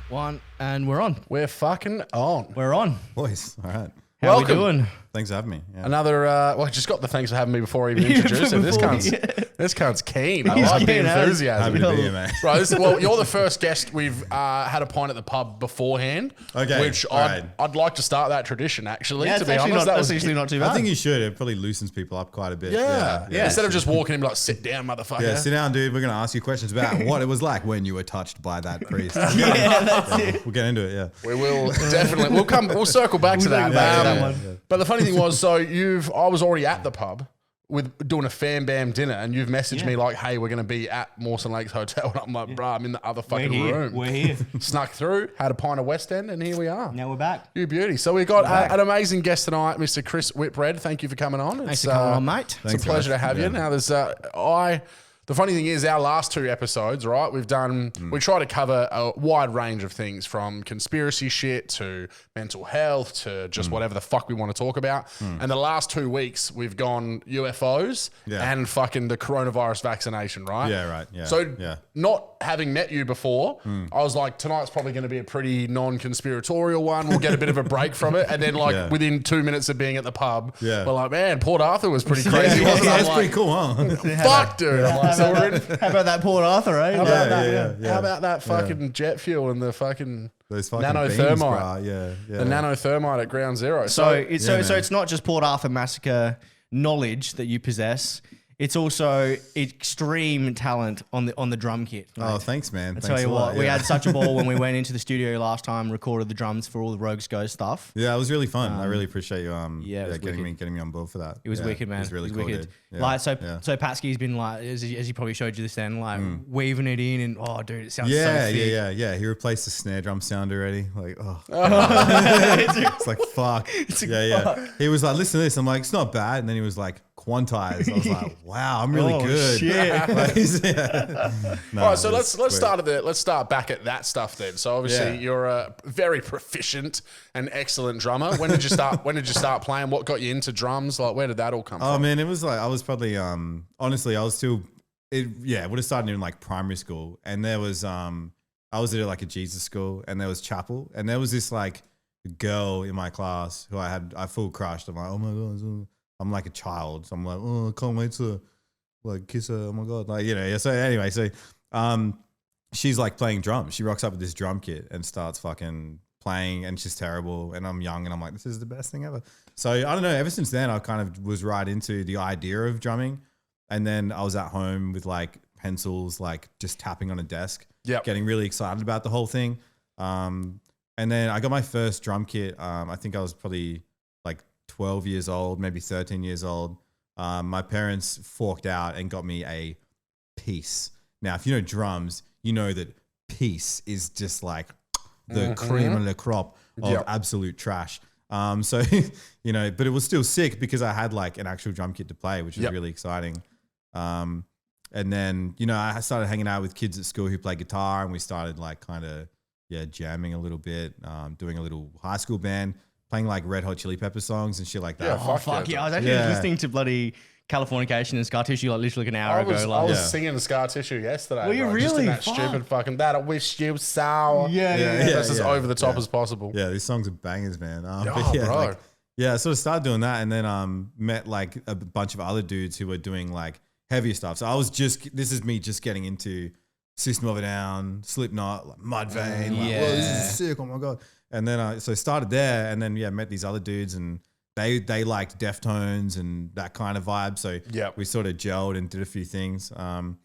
One, and we're on. We're fucking on. We're on. Boys, all right. How Welcome. we doing? Thanks for having me. Yeah. Another, well, I just got the thanks for having me before I even introduced him. This cunt's keen. I He's like the keen, huh? enthusiasm. Happy to be here, mate. Right, well, you're the first guest we've had a pint at the pub beforehand. Okay, Which all right. I'd like to start that tradition, actually, Yeah, to it's be actually honest. that's actually not too bad. I think you should. It probably loosens people up quite a bit. Yeah. Yeah. Instead of just walking in and be like, sit down, motherfucker. Yeah, sit down, dude. We're going to ask you questions about what it was like when you were touched by that priest. yeah, that's it. We'll get into it, yeah. We will definitely. We'll circle back to that. circle back to that one. But the funny thing was, I was already at the pub with doing a Fam Bam dinner, and you've messaged me like, "Hey, we're going to be at Mawson Lakes Hotel," and I'm like, "Bruh, I'm in the other fucking room." We're here. Snuck through, had a pint of West End, and here we are. Now we're back. You beauty. So we got an amazing guest tonight, Mr. Chris Whitbread. Thank you for coming on. Thanks for coming on, mate. It's a pleasure to have you. Now, there's the funny thing is, our last two episodes, right? We try to cover a wide range of things, from conspiracy shit to mental health to just whatever the fuck we want to talk about. And the last 2 weeks, we've gone UFOs and fucking the coronavirus vaccination, right? Yeah, right. Yeah. So, yeah. not having met you before, I was like, tonight's probably going to be a pretty non-conspiratorial one. We'll get a bit of a break from it. And then, within 2 minutes of being at the pub, we're like, man, Port Arthur was pretty crazy, wasn't it? That's I'm pretty cool, huh? like, fuck, dude. I'm like, so we're in. How about that Port Arthur, eh? How about that? yeah. How about that fucking jet fuel and the fucking Those fucking nanothermite? beams, bro. Yeah. The nanothermite at Ground Zero. So man. it's not just Port Arthur massacre knowledge that you possess. It's also extreme talent on the drum kit. Mate. Oh, thanks, man. I tell you what, we had such a ball when we went into the studio last time, recorded the drums for all the Rogues Go stuff. Yeah, it was really fun. I really appreciate you getting me on board for that. It was wicked, man. It was really cool, wicked. dude. Yeah. Like so Patsky's been like, as he probably showed you this then, like weaving it in, and oh, dude, it sounds so thick. Yeah. He replaced the snare drum sound already. Like, it's like fuck. Yeah. He was like, listen to this. I'm like, it's not bad. And then he was like, quantized. I was like, wow, I'm really good. Shit. No, All right, so let's start back at that stuff then. So obviously you're a very proficient and excellent drummer. When did you start playing? What got you into drums? Like, where did that all come from? Oh man, it was like I was probably honestly I was still it would have started in like primary school, and there was I was at like a Jesus school, and there was chapel, and there was this like girl in my class who I full crushed. I'm like, oh my god, I'm like a child, so I'm like, oh, I can't wait to like kiss her. Oh my god, like So anyway, she's like playing drums. She rocks up with this drum kit and starts fucking playing, and she's terrible. And I'm young, and I'm like, this is the best thing ever. So I don't know. Ever since then, I kind of was right into the idea of drumming. And then I was at home with like pencils, like just tapping on a desk, getting really excited about the whole thing. And then I got my first drum kit. I think I was probably like 12 years old, maybe 13 years old. My parents forked out and got me a piece. Now, if you know drums, you know that piece is just like the cream of the crop of absolute trash. So, but it was still sick because I had like an actual drum kit to play, which was really exciting. And then, I started hanging out with kids at school who play guitar, and we started like kind of, jamming a little bit, doing a little high school band, playing like Red Hot Chili Pepper songs and shit like that. Oh, fuck yeah. I was actually listening to bloody Californication and Scar Tissue like literally like an hour ago. I was singing Scar Tissue yesterday. Were you really? Just in that stupid fucking that I wish you sour. Yeah. That's as over the top as possible. Yeah, these songs are bangers, man. Bro. I sort of started doing that, and then met like a bunch of other dudes who were doing like heavier stuff. So this is me just getting into System of a Down, Slipknot, like Mudvayne. Like, whoa, this is sick. Oh my god. And then I started there, and then met these other dudes, and they liked Deftones and that kind of vibe. So we sort of gelled and did a few things. Man.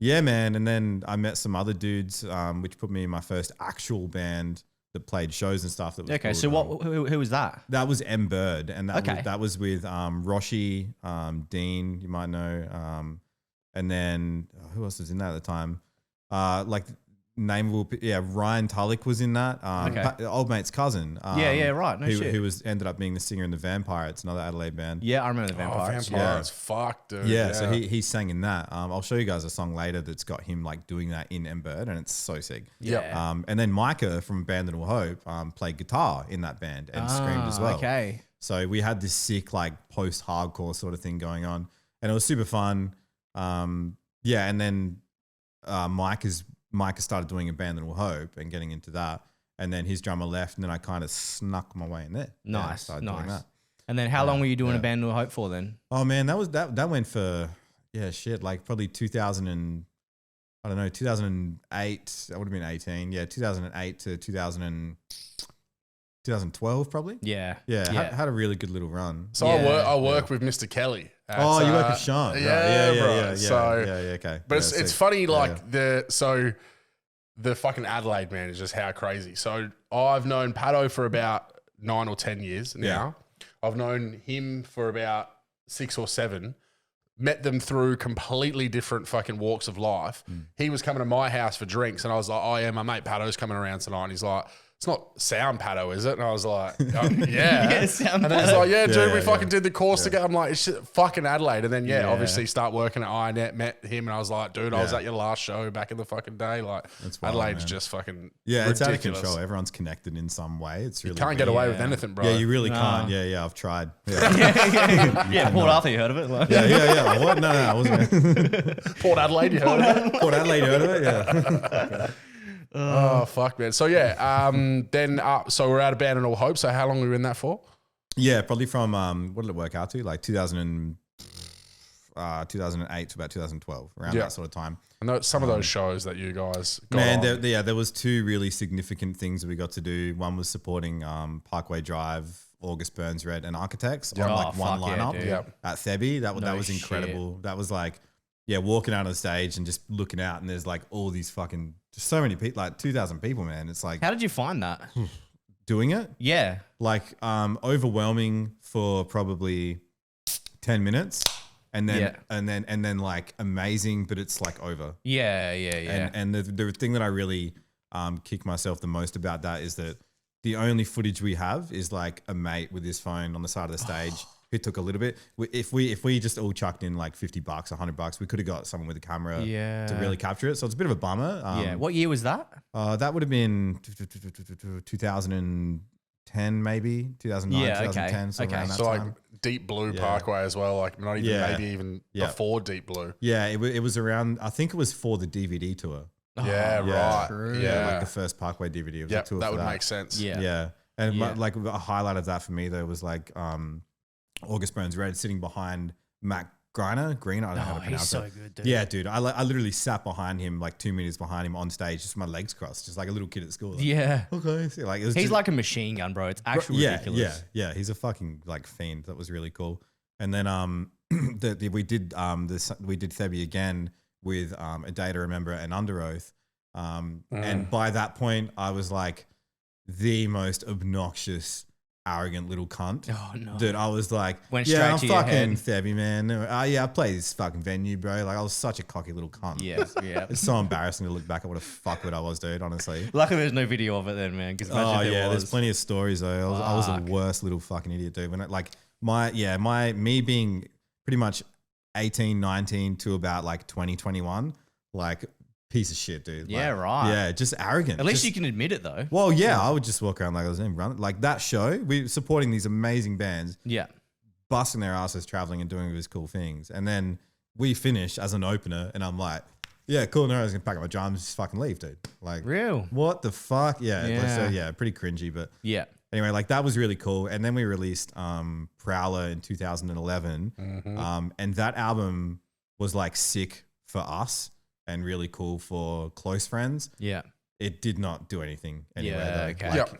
And then I met some other dudes, which put me in my first actual band that played shows and stuff. That was okay. cool. So who was that? That was M Bird, and that was with Roshi, Dean, you might know, and then who else was in that at the time? Ryan Tulloch was in that. Old mate's cousin. Right. No shit. Who ended up being the singer in the Vampires, another Adelaide band. Yeah, I remember the Vampires. Vampires, fuck, dude. Yeah, so he sang in that. I'll show you guys a song later that's got him like doing that in M Bird, and it's so sick. Yeah. And then Micah from Abandoned Hope played guitar in that band and screamed as well. Okay. So we had this sick like post-hardcore sort of thing going on, and it was super fun. And then Mike is Micah started doing Abandon All Hope and getting into that. And then his drummer left, and then I kind of snuck my way in there. Nice, Started doing that. And then how long were you doing Abandon All Hope for then? Oh man, that went for like probably 2008. That would have been 18. Yeah, 2008 to 2012 probably. Yeah. Had a really good little run. So I work with Mr. Kelly. You work with Sean. Yeah, right. bro. So, okay. But it's funny, like the fucking Adelaide, man, is just how crazy. So I've known Pato for about 9 or 10 years now. Yeah. I've known him for about 6 or 7. Met them through completely different fucking walks of life. He was coming to my house for drinks, and I was like, "Oh yeah, my mate Pato's coming around tonight." And he's like, "It's not Sound Pato, is it?" And I was like, oh, "Yeah." Sound and then he's Pato. like, "Yeah, dude, we fucking did the course together." I'm like, "It's shit, fucking Adelaide." And then obviously start working at INET. Met him, and I was like, "Dude, I was at your last show back in the fucking day." Like, That's wild, Adelaide's man. just fucking It's out of ridiculous. control. Everyone's connected in some way. It's really Can't get away with anything, bro. Yeah, you really can't. Yeah, I've tried. Yeah, Port Arthur, you heard of it? Like, yeah. Like, what? No, I wasn't. Port Adelaide, you heard of it? Port Adelaide, heard of it? Yeah. Oh fuck, man. So then so we're out of Abandon All Hope. So how long were we in that for? Yeah, probably from what did it work out to? Like 2008 to about 2012, around that sort of time. I know some of those shows that you guys got Man, on. there was 2 really significant things that we got to do. One was supporting Parkway Drive, August Burns Red, and Architects on like one lineup at Thebi. That was incredible. That was like, walking out on the stage and just looking out, and there's like all these fucking, just so many people, like 2,000 people, man. It's like, how did you find that? doing it, Yeah. like overwhelming for probably 10 minutes. And then like amazing, but it's like over. Yeah. And the thing that I really kick myself the most about that is that the only footage we have is like a mate with his phone on the side of the stage who took a little bit. If we just all chucked in like $50, $100, we could have got someone with a camera to really capture it. So it's a bit of a bummer. What year was that? That would have been 2010 maybe, 2009, 2010. So around that So like time. Deep Blue Parkway as well, like not even maybe even before Deep Blue. Yeah, it was around, I think it was for the DVD tour. Right. True. Yeah. Like the first Parkway DVD. It was a tour that for would make sense. Yeah. And like a highlight of that for me though was like August Burns Red sitting behind Matt Green. I don't know how to pronounce he's so it. good, dude. Yeah, dude. I literally sat behind him like 2 meters behind him on stage, just my legs crossed, just like a little kid at school. Like, Yeah. okay. So, like, it was He's just, like a machine gun, bro. It's actually ridiculous. Yeah. He's a fucking like fiend. That was really cool. And then we did Thebi again with A Day to Remember and Under Oath. And by that point, I was like the most obnoxious, arrogant little cunt. Oh no. Dude, I was like, Went straight I'm to your fucking head. Thebi, man. I play this fucking venue, bro. Like, I was such a cocky little cunt. Yeah. It's so embarrassing to look back at what a fuckwood I was, dude, honestly. Luckily, there's no video of it then, man. Because There's plenty of stories though. I was the worst little fucking idiot, dude. When me being pretty much 18, 19 to about like 20, 21, like piece of shit, dude. Yeah, like, right. Yeah, just arrogant. At least you can admit it though. Well, yeah, I would just walk around like I was in run. Like that show, we supporting these amazing bands, Yeah. busting their asses, traveling and doing these cool things, and then we finish as an opener, and I'm like, yeah, cool. No, I was gonna pack up my drums, just fucking leave, dude. Like, Real. what the fuck? Yeah. Yeah. So pretty cringy, but Yeah. anyway, like that was really cool. And then we released Prowler in 2011. And that album was like sick for us and really cool for close friends. Yeah. It did not do anything anyway. Yeah, though. okay. Like,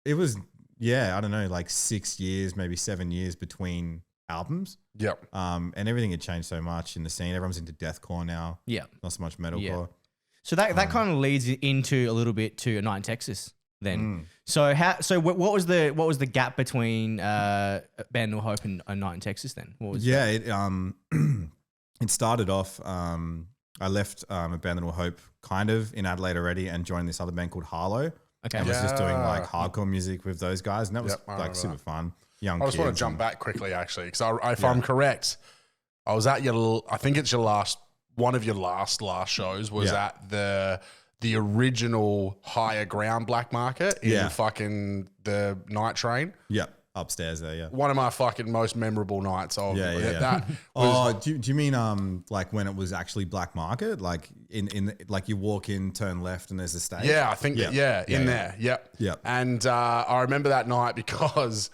it was I don't know, like 6 years, maybe 7 years between albums. Yep. And everything had changed so much in the scene. Everyone's into deathcore now. Yeah. Not so much metalcore. Yeah. So that kind of leads into a little bit to A Night in Texas then. So what was the gap between Abandon All Hope and A Night in Texas then? What was it started off I left Abandon All Hope kind of in Adelaide already and joined this other band called Harlow. Okay. And was just doing like hardcore music with those guys, and that was like super fun. Young I just want to kids jump and- back quickly, actually, because if I'm correct, I was at I think it's one of your last shows was at the original Higher Ground Black Market in fucking the Night Train. Yeah. upstairs there. Yeah. one of my fucking most memorable nights. Of Yeah. that. Was, Do you mean like when it was actually black market, like in like you walk in, turn left, and there's a stage? yeah, I think in there. Yep. Yep. And I remember that night because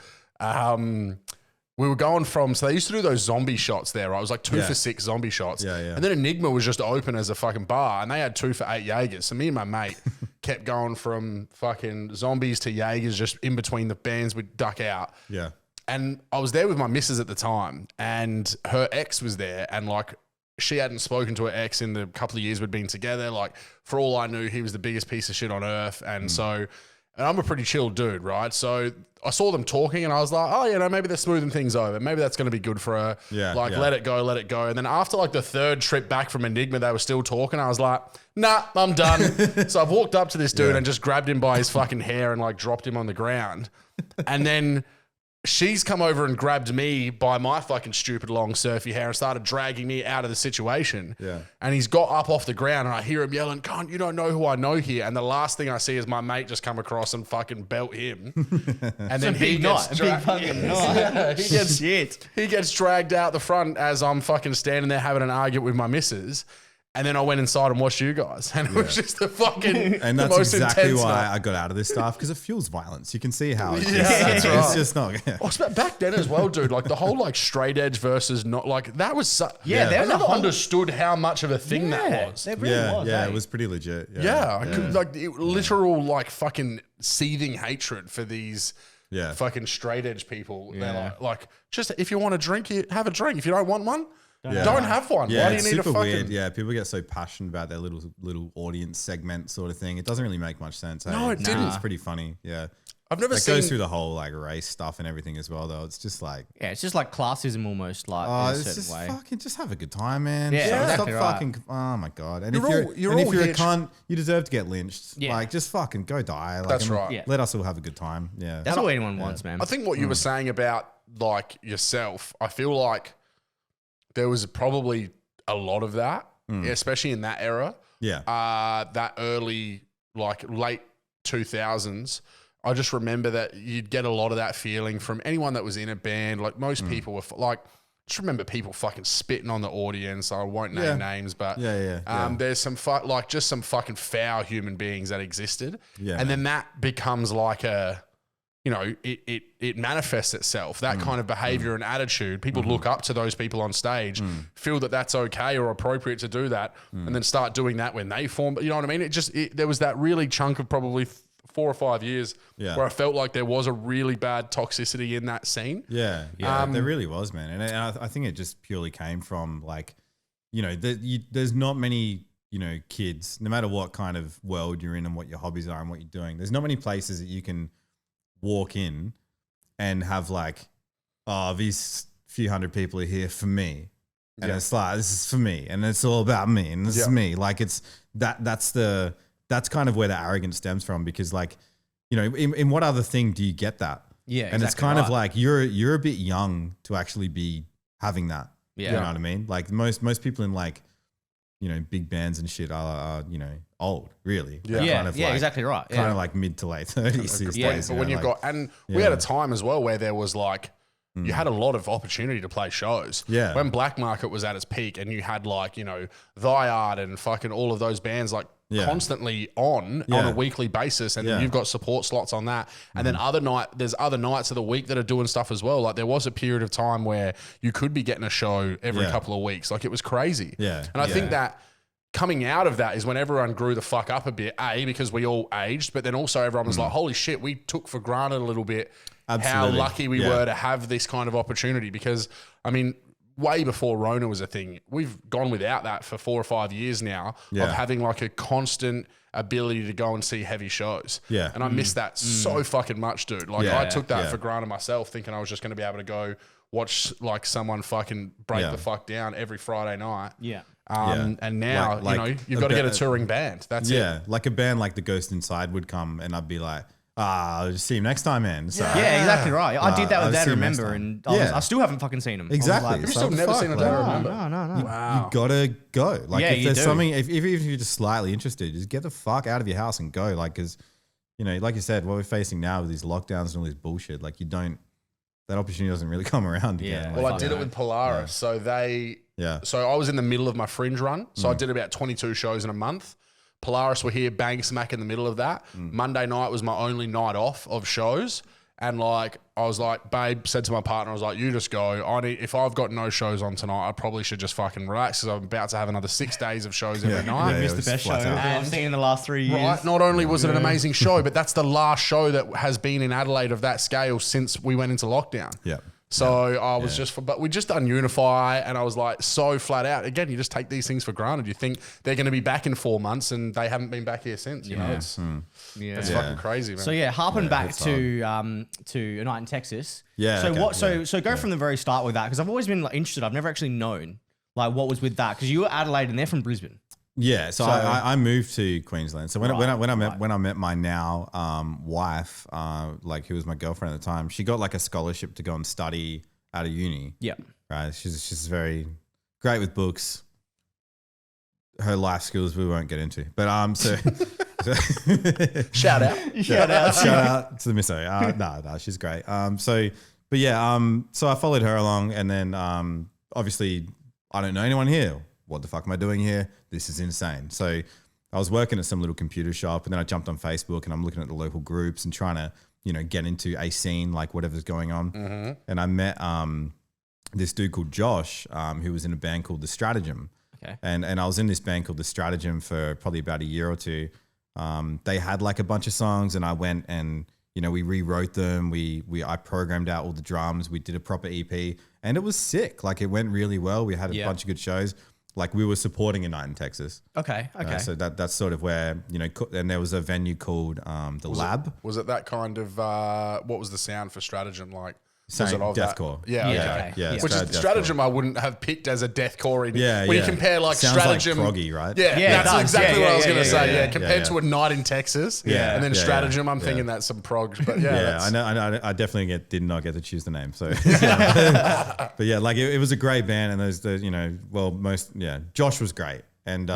we were going from, so they used to do those zombie shots there, right? It was like 2 for 6 zombie shots. Yeah. And then Enigma was just open as a fucking bar and they had 2 for 8 Jaegers. So me and my mate kept going from fucking zombies to Jaegers just in between the bands. We'd duck out. Yeah. And I was there with my missus at the time and her ex was there and like she hadn't spoken to her ex in the couple of years we'd been together. Like for all I knew, he was the biggest piece of shit on earth. And so, and I'm a pretty chill dude, right? So I saw them talking and I was like, oh, you know, maybe they're smoothing things over. Maybe that's going to be good for her. Yeah, Like, yeah. let it go. And then after like the 3rd trip back from Enigma, they were still talking. I was like, nah, I'm done. So I've walked up to this dude and just grabbed him by his fucking hair and like dropped him on the ground. And then she's come over and grabbed me by my fucking stupid long surfy hair and started dragging me out of the situation. Yeah. And he's got up off the ground and I hear him yelling, "Cunt, you don't know who I know here." And the last thing I see is my mate just come across and fucking belt him. And then he gets he gets dragged out the front as I'm fucking standing there having an argument with my missus. And then I went inside and watched you guys. And it was just the fucking And the that's most exactly intense why night. I got out of this stuff, because it fuels violence. You can see how it's Yeah, that's it's right. just not. Yeah. Oh, but back then as well, dude, like the whole like straight edge versus not like that was Yeah, I there was a never whole- understood how much of a thing that was. It really was. Yeah, eh? it was pretty legit. Yeah, I could like literal like fucking seething hatred for these Yeah. fucking straight edge people. They're like just if you want a drink, you have a drink. If you don't want one, don't have one. Yeah, Why do you it's need a super fucking weird. Yeah, people get so passionate about their little audience segment sort of thing. It doesn't really make much sense. No, it didn't. It's pretty funny. Yeah, I've never it seen goes through the whole like race stuff and everything as well. Though it's just like, Yeah, it's just like classism almost, like in a it's certain just way. fucking just have a good time, man. Yeah, Stop exactly right. fucking. Oh my god. And You're if all- you're you're and all if you're a hitched. cunt, you deserve to get lynched. Yeah. Like just fucking go die. Like, That's and right. Yeah. Let us all have a good time. Yeah. That's all anyone wants, man. I think what you were saying about like yourself, I feel like there was probably a lot of that, especially in that era. Yeah. That early, like late 2000s. I just remember that you'd get a lot of that feeling from anyone that was in a band. Like most people were like, just remember people fucking spitting on the audience. I won't name Yeah. names, but Yeah. there's some like just some fucking foul human beings that existed. Yeah. And then that becomes like a, you know, it manifests itself. That kind of behavior and attitude. People look up to those people on stage, feel that that's okay or appropriate to do that, and then start doing that when they form. You know what I mean? There was that really chunk of probably 4 or 5 years where I felt like there was a really bad toxicity in that scene. Yeah, there really was, man, and I think it just purely came from like, you know, there's not many, you know, kids, no matter what kind of world you're in and what your hobbies are and what you're doing. There's not many places that you can walk in and have like, oh, these few hundred people are here for me, and it's like this is for me, and it's all about me, and this is me. Like it's that's kind of where the arrogance stems from, because like, you know, in what other thing do you get that? Yeah, and it's exactly kind of right. like you're a bit young to actually be having that. Yeah. You know what I mean? Like most people in like, you know, big bands and shit are you know, old, really. They're Yeah, kind of yeah, like, exactly right. Kind Yeah. of like mid to late 30s these Yeah, days. But you when know, you've like- got, and we had a time as well where there was like, Mm. you had a lot of opportunity to play shows. Yeah. When Black Market was at its peak and you had like, you know, Thy Art and fucking all of those bands like Yeah. constantly on a weekly basis. And Yeah. you've got support slots on that. And then there's other nights of the week that are doing stuff as well. Like there was a period of time where you could be getting a show every Yeah. couple of weeks. Like it was crazy. Yeah. And I think Yeah. that coming out of that is when everyone grew the fuck up a bit, because we all aged, but then also everyone was like, holy shit, we took for granted a little bit Absolutely. how lucky we were to have this kind of opportunity. Because, I mean, way before Rona was a thing, we've gone without that for 4 or 5 years now of having like a constant ability to go and see heavy shows. Yeah. And I miss that so fucking much, dude. Like Yeah. I took that Yeah. for granted myself, thinking I was just going to be able to go watch like someone fucking break Yeah. the fuck down every Friday night. Yeah. And now, Like- you know, you've a got to get a bit- touring band. That's it. Yeah, like a band like the Ghost Inside would come, and I'd be like, I'll just see him next time, man. So, Yeah, exactly right. I did that I'll with Dad see him next Remember, time. and Yeah. I still haven't fucking seen him. I was Exactly. like, You've So still the never fuck, seen a like- Day Remember? no. You gotta go. Like Yeah, if you there's do. something, if you're just slightly interested, just get the fuck out of your house and go. Like, because, you know, like you said, what we're facing now with these lockdowns and all this bullshit, like you don't that opportunity doesn't really come around Yeah. again. Well, Like, I did it with Polaris. So so I was in the middle of my fringe run. So I did about 22 shows in a month. Polaris were here bang smack in the middle of that. Monday night was my only night off of shows. And like, I was like, babe, said to my partner, I was like, you just go. If I've got no shows on tonight, I probably should just fucking relax because I'm about to have another 6 days of shows every night. Yeah, Missed it the was best show flat out. I've seen in the last 3 years. Right. Not only was it an amazing show, but that's the last show that has been in Adelaide of that scale since we went into lockdown. Yeah. So I was but we just done Unify, and I was like so flat out. Again, you just take these things for granted. You think they're going to be back in 4 months, and they haven't been back here since. You know, it's fucking crazy, man. So harping back to a night in Texas. Yeah, So okay, So go from the very start with that, because I've always been like, interested. I've never actually known like what was with that, because you were Adelaide and they're from Brisbane. Yeah, so I moved to Queensland. So when I met my now wife, like who was my girlfriend at the time, she got like a scholarship to go and study at a uni. Yeah. Right. She's very great with books. Her life skills we won't get into, but Shout out. Shout out. shout out to the misso. No, she's great. So I followed her along, and then obviously I don't know anyone here. What the fuck am I doing here? This is insane. So I was working at some little computer shop, and then I jumped on Facebook and I'm looking at the local groups and trying to, get into a scene, like whatever's going on. Mm-hmm. And I met this dude called Josh, who was in a band called The Stratagem. Okay. And I was in this band called The Stratagem for probably about a year or two. They had like a bunch of songs, and I went and, we rewrote them. I programmed out all the drums. We did a proper EP, and it was sick. Like it went really well. We had a bunch of good shows. Like we were supporting a night in Texas. Okay. So that's sort of where, and there was a venue called the Lab. Was it that kind of, what was the sound for Stratagem like? Was Same, it of that? deathcore. Yeah, okay. Yeah. Which is Deathcore. Stratagem I wouldn't have picked as a deathcore. Yeah, when yeah. you compare like Sounds Stratagem. like proggy, right? Yeah, Yeah, it that's does. exactly Yeah, what I was yeah, going to yeah, say. yeah, Yeah, compared yeah. to a night in Texas. Yeah, And then yeah, Stratagem, I'm yeah. thinking that's some prog. But yeah, Yeah, that's- I know. I definitely did not get to choose the name. So, but yeah, like it was a great band, and there's Josh was great, and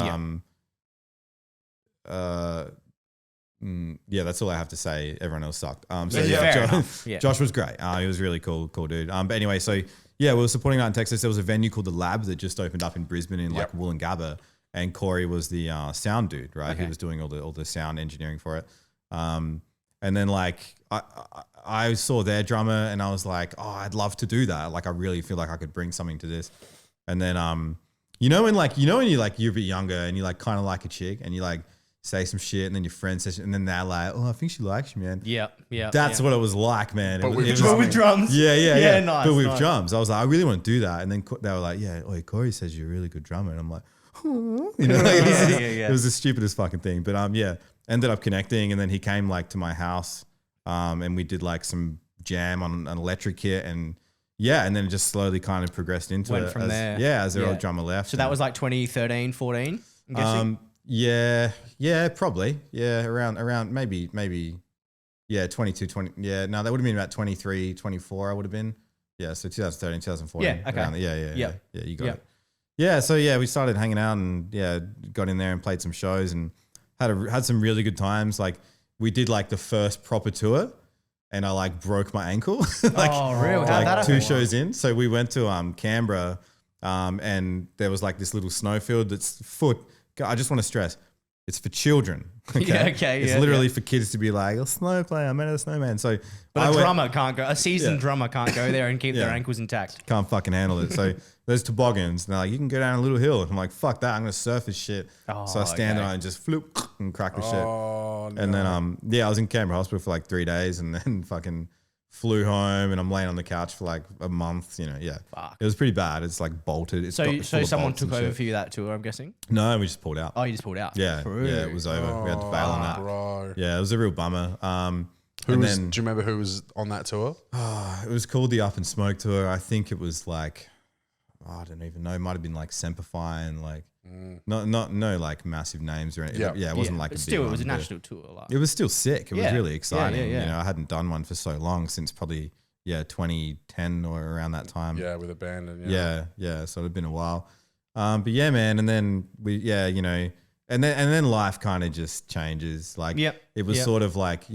that's all I have to say. Everyone else sucked. Fair enough. Yeah. Josh was great. He was really cool dude. But anyway, so yeah, we were supporting that in Texas. There was a venue called the Lab that just opened up in Brisbane in like Wollongabba, and Corey was the sound dude, right? Okay. He was doing all the sound engineering for it. And then like I saw their drummer, and I was like, oh, I'd love to do that. Like I really feel like I could bring something to this. And then when you're a bit younger and you like kind of like a chick and you like say some shit, and then your friend says, and then they're like, oh, I think she likes you, man. Yeah. That's what it was like, man. But with with drums. Yeah. Nice. But with nice. drums, I was like, I really want to do that. And then they were like, yeah, Corey says you're a really good drummer. And I'm like, it was the stupidest fucking thing. But ended up connecting, and then he came like to my house, and we did like some jam on an electric kit, and then it just slowly kind of progressed into Went it. from there. Yeah, as their old drummer left. So that was like 2013, 14, I'm guessing? Yeah, probably. Yeah, around maybe 22, 20. Yeah, no, that would have been about 23, 24 I would have been. Yeah, so 2013, 2014. Yeah, okay. around there. Yeah, you got Yep. it. Yeah, so we started hanging out, and got in there and played some shows and had some really good times. Like we did like the first proper tour, and I like broke my ankle. like, Oh, really? How'd that like 2 happen? shows in. So we went to Canberra, and there was like this little snowfield that's I just want to stress, it's for children. Okay? Yeah, okay, It's yeah, literally for kids to be like, a snow player, I made a snowman. So But I a went- drummer can't go. A seasoned drummer can't go there and keep their Yeah. ankles intact. can't fucking handle it. So there's toboggans. And they're like, you can go down a little hill. And I'm like, fuck that. I'm going to surf this shit. Oh, so I stand okay. on it and just floop and crack the shit. Oh, no. And then, I was in Canberra Hospital for like 3 days, and then fucking flew home, and I'm laying on the couch for like a month, Fuck. It was pretty bad. It's like bolted. It's full So of someone bolts and took over shit. for you that tour, I'm guessing? No, we just pulled out. Oh, you just pulled out? Yeah, True. it was over. We had to bail on that. Bro. Yeah, it was a real bummer. Do And you then remember who was on that tour? it was called the Up and Smoke Tour. I think it was like, I don't even know. It might have been like Semperfi and like no like massive names or anything. Yeah. It wasn't like But a still, big it was a one, but national tour. Like. It was still sick. It was Yeah. really exciting. yeah. I hadn't done one for so long, since probably 2010 or around that time. Yeah, with a band. And, Yeah. So it had been a while. But yeah, man. And then and then life kind of just changes. Like Yep. it was Yep. sort of like,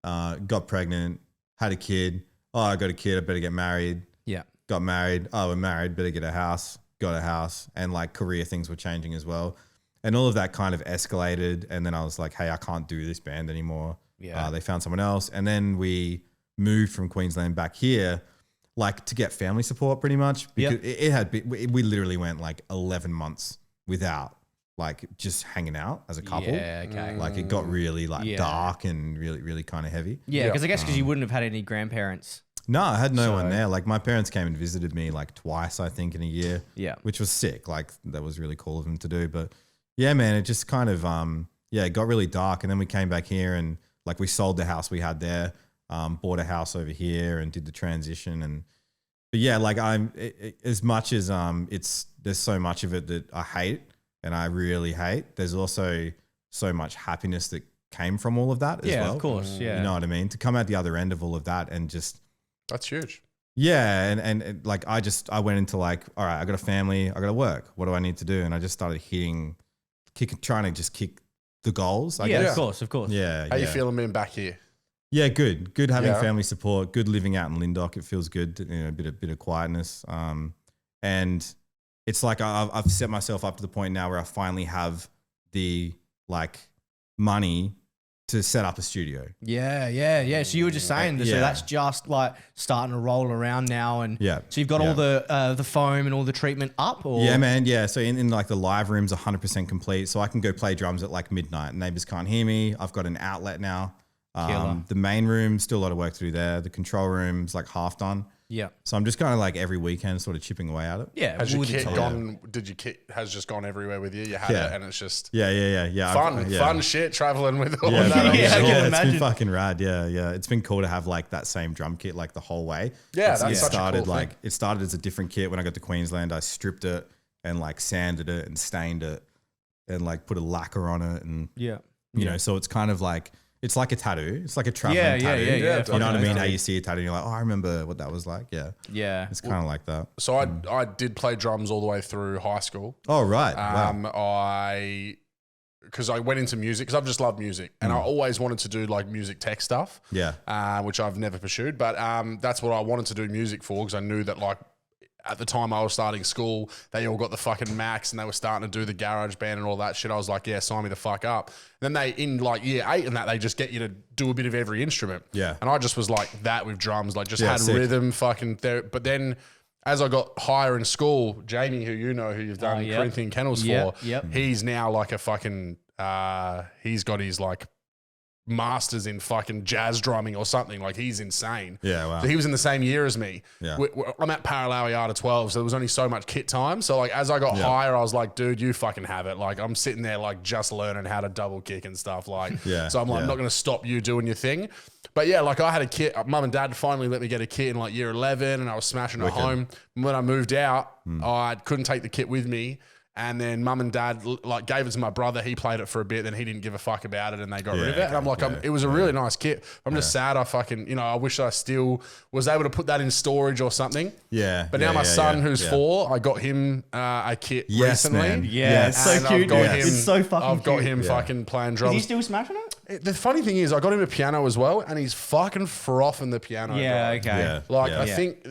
got pregnant, had a kid. oh, I got a kid, I better get married. Yeah. Got married. Oh, we're married, better get a house. Got a house. And like career things were changing as well. And all of that kind of escalated. And then I was like, hey, I can't do this band anymore. Yeah. They found someone else. And then we moved from Queensland back here, like to get family support pretty much. Because it had been, we literally went like 11 months without like just hanging out as a couple. Yeah, okay. Like it got really like dark and really, really kind of heavy. Yeah, because I guess because you wouldn't have had any grandparents. No, I had no one there. Like my parents came and visited me like twice, I think, in a year. Yeah. Which was sick. Like that was really cool of them to do. But yeah, man, it just kind of, it got really dark. And then we came back here and like we sold the house we had there, bought a house over here and did the transition. But yeah, like as much as there's so much of it that I hate and I really hate, there's also so much happiness that came from all of that as well. Yeah, of course. Yeah. You know what I mean? To come out the other end of all of that and just, That's huge. yeah, and like I went into like, all right, I got a family, I got to work. What do I need to do? And I just started trying to just kick the goals. I guess. Of course. Yeah. How you feeling being back here? Yeah, good. Good having Yeah. family support. Good living out in Lyndoch. It feels good. You know, a bit of quietness. And it's like I've set myself up to the point now where I finally have the like money to set up a studio. Yeah. So you were just saying this, so that's just like starting to roll around now, and so you've got all the foam and all the treatment up, or yeah, man, yeah. So in like the live room's 100% complete, so I can go play drums at like midnight. Neighbors can't hear me. I've got an outlet now. The main room, still a lot of work to do there. The control room's like half done. Yeah. So I'm just kind of like every weekend sort of chipping away at it. Yeah. Has your kit gone? Did your kit has just gone everywhere with you? You had it, and it's just Yeah. fun shit traveling with all Yeah, that. it's been fucking rad. Yeah. It's been cool to have like that same drum kit like the whole way. Yeah, It that's such a started cool like thing. it started as a different kit when I got to Queensland. I stripped it and like sanded it and stained it and like put a lacquer on it and you know, so it's kind of like it's like a tattoo. It's like a traveling tattoo. Yeah. You know what I mean? How you see a tattoo and you're like, oh, I remember what that was like. Yeah. Yeah. It's kind of like that. So I did play drums all the way through high school. Oh, right. Wow. Because I went into music because I've just loved music and I always wanted to do like music tech stuff. Yeah. Which I've never pursued, but that's what I wanted to do music for because I knew that like at the time I was starting school, they all got the fucking Macs and they were starting to do the garage band and all that shit. I was like, yeah, sign me the fuck up. And then in like year 8 and that, they just get you to do a bit of every instrument. Yeah. And I just was like that with drums, like just had sick. rhythm fucking there. But then as I got higher in school, Jamie, who you've done Corinthian Kennels for, he's now like a fucking, he's got his like masters in fucking jazz drumming or something. Like he's insane. Yeah, wow. So he was in the same year as me. Yeah. I'm at Paralawi Art of 12, so there was only so much kit time. So like as I got higher, I was like, dude, you fucking have it. Like I'm sitting there like just learning how to double kick and stuff. Like, so I'm like, I'm not going to stop you doing your thing. But yeah, like I had a kit. Mum and dad finally let me get a kit in like year 11 and I was smashing at home. And when I moved out, I couldn't take the kit with me. And then mum and dad like gave it to my brother. He played it for a bit. Then he didn't give a fuck about it and they got rid of it. And I'm like, it was a really nice kit. I'm just sad. I fucking, I wish I still was able to put that in storage or something. Yeah. But now my son, who's 4, I got him a kit recently. Man. Yeah. It's so cute. It's so fucking I've got cute. him fucking playing Is drums. he still smashing it? The funny thing is, I got him a piano as well, and he's fucking frothing the piano. Yeah, bro. okay. Yeah. Like I think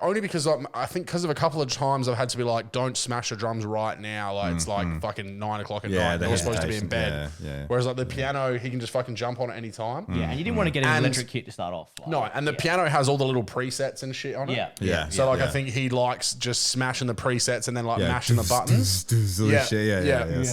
only because I think because of a couple of times I've had to be like, don't smash the drums right now. Like it's like fucking 9 o'clock at night. They're supposed to be in bed. Yeah. Whereas like the piano, he can just fucking jump on at any time. Yeah, and you didn't want to get an And- electric kit to start off. Like, No, and the piano has all the little presets and shit on it. Yeah. So like I think he likes just smashing the presets and then like mashing the buttons. Yeah.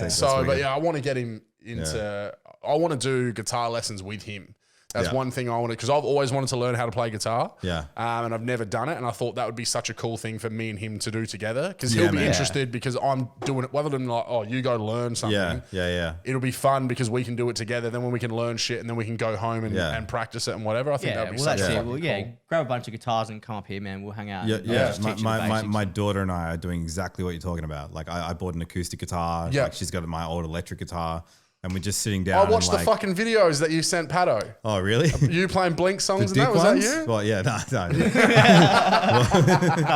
So, but I want to get him into. I want to do guitar lessons with him. That's one thing I want to, because I've always wanted to learn how to play guitar. Yeah. And I've never done it. And I thought that would be such a cool thing for me and him to do together. Because he'll be interested because I'm doing it, rather than like, oh, you go learn something. Yeah. It'll be fun because we can do it together. Then when we can learn shit and then we can go home and practice it and whatever. I think that'd be well, such that's a it. fucking Well, cool. grab a bunch of guitars and come up here, man. We'll hang out. Yeah. and just teach you the basics. My daughter and I are doing exactly what you're talking about. Like I bought an acoustic guitar. Yeah. Like she's got my old electric guitar. And we're just sitting down. I watched and the fucking videos that you sent Pato. Oh, really? You playing Blink songs and Dick that? Was ones? that you? Well, yeah, no. No,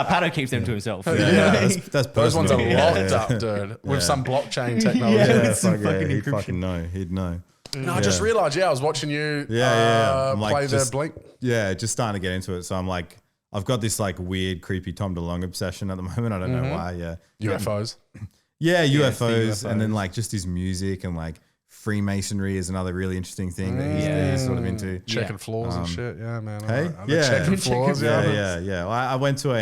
Pato keeps them to himself. That's Those ones are personal. locked up, dude, with some blockchain technology. Yeah, with some fucking He'd encryption. fucking know. He'd know. No, I just realised. I was watching you. I'm play the Blink. Yeah, just starting to get into it. So I'm like, I've got this like weird, creepy Tom DeLonge obsession at the moment. I don't know why. Yeah, UFOs. Yeah, UFOs, and then like just his music and like Freemasonry is another really interesting thing that he's sort of into. Checking floors and shit. Yeah, man. Hey, checking floors. Yeah. Well, I went to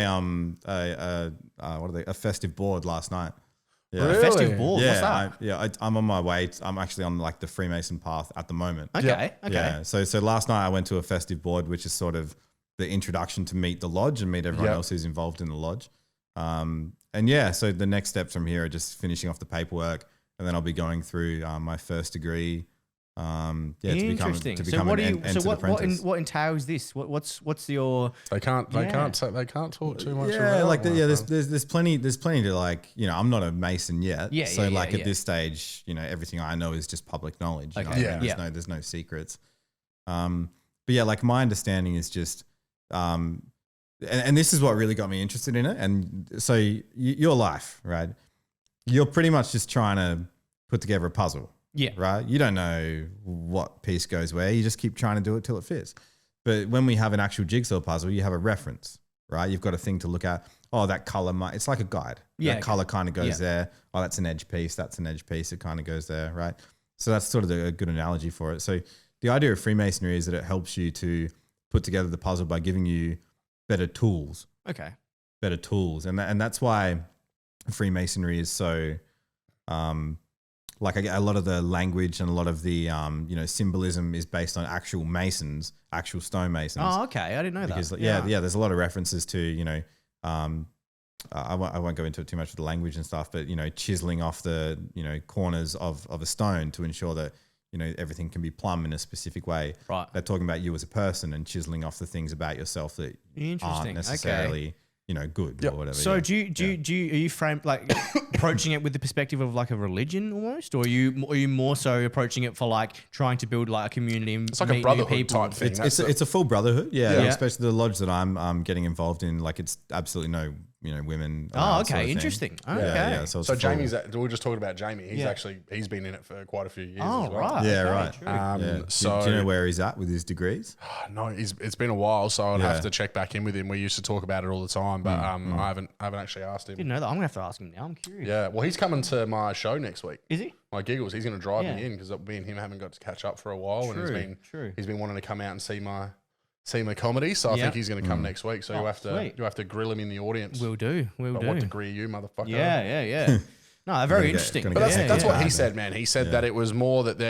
a festive board last night. Yeah. A festive board. Yeah, What's that? I'm on my way. I'm actually on like the Freemason path at the moment. Okay. Yeah. So last night I went to a festive board, which is sort of the introduction to meet the lodge and meet everyone else who's involved in the lodge. And yeah, so the next steps from here are just finishing off the paperwork, and then I'll be going through my first degree. Interesting. To become an apprentice. What entails this? What's your? They can't talk too much. Yeah, about there's plenty to like, I'm not a Mason yet. Yeah, so at this stage, everything I know is just public knowledge. You know what I mean? There's no secrets. But yeah, like my understanding is just, and this is what really got me interested in it. And so your life, right? You're pretty much just trying to put together a puzzle. Yeah. Right. You don't know what piece goes where. You just keep trying to do it till it fits. But when we have an actual jigsaw puzzle, you have a reference, right? You've got a thing to look at. Oh, that color it's like a guide. Yeah. That color kind of goes there. Oh, that's an edge piece. That's an edge piece. It kind of goes there, right? So that's sort of a good analogy for it. So the idea of Freemasonry is that it helps you to put together the puzzle by giving you better tools. Okay. Better tools. And that's why Freemasonry is so like a lot of the language and a lot of the symbolism is based on actual masons, actual stone masons. Oh, okay. I didn't know because, that. Yeah. There's a lot of references to I won't go into it too much with the language and stuff, but chiseling off the corners of a stone to ensure that everything can be plumb in a specific way. Right. They're talking about you as a person and chiseling off the things about yourself that aren't necessarily. Good or whatever. So are you framed like approaching it with the perspective of like a religion almost, or are you more so approaching it for like trying to build like a community? And it's like a brotherhood type thing. It's a full brotherhood, especially the lodge that I'm getting involved in. Like it's absolutely no women. Oh, okay, sort of interesting. thing. Okay. Yeah. So Jamie's. We were just talking about Jamie. He's been in it for quite a few years. Oh, as well. right. Yeah, Okay, right. So do you know where he's at with his degrees? No, it's been a while, so I'd have to check back in with him. We used to talk about it all the time, but I haven't actually asked him. Didn't know that. I'm gonna have to ask him now. I'm curious. Yeah, well, he's coming to my show next week. Is he? My Giggles. He's going to drive me in because me and him haven't got to catch up for a while, and he's been wanting to come out and see my comedy. So I think he's going to come next week. So you have to grill him in the audience. We'll do. What degree are you, motherfucker? Yeah. No, very interesting. But that's what he said, man. He said that it was more that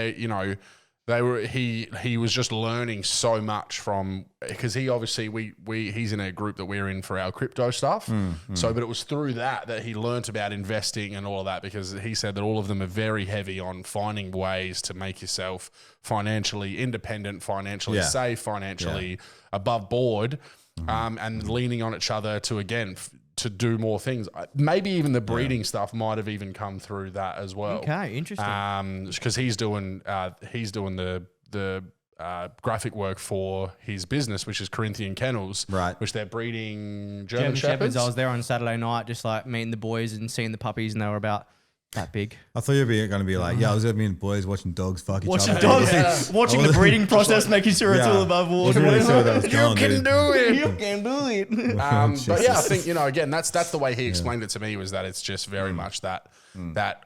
he was just learning so much from, because he obviously he's in a group that we're in for our crypto stuff. So, but it was through that he learnt about investing and all of that, because he said that all of them are very heavy on finding ways to make yourself financially independent, financially safe, financially above board, and leaning on each other to do more things. Maybe even the breeding stuff might have even come through that as well. Okay, interesting. Because he's doing the graphic work for his business, which is Corinthian Kennels, right? Which they're breeding German Shepherds. I was there on Saturday night, just like meeting the boys and seeing the puppies, and they were about that big. I thought you were going to be like, I was with me and the boys watching dogs fuck each other. Watching the breeding process, making sure it's all above water. Really sure that was You can do it. You can do it. But yeah, I think again, that's the way he explained it to me, was that it's just very much that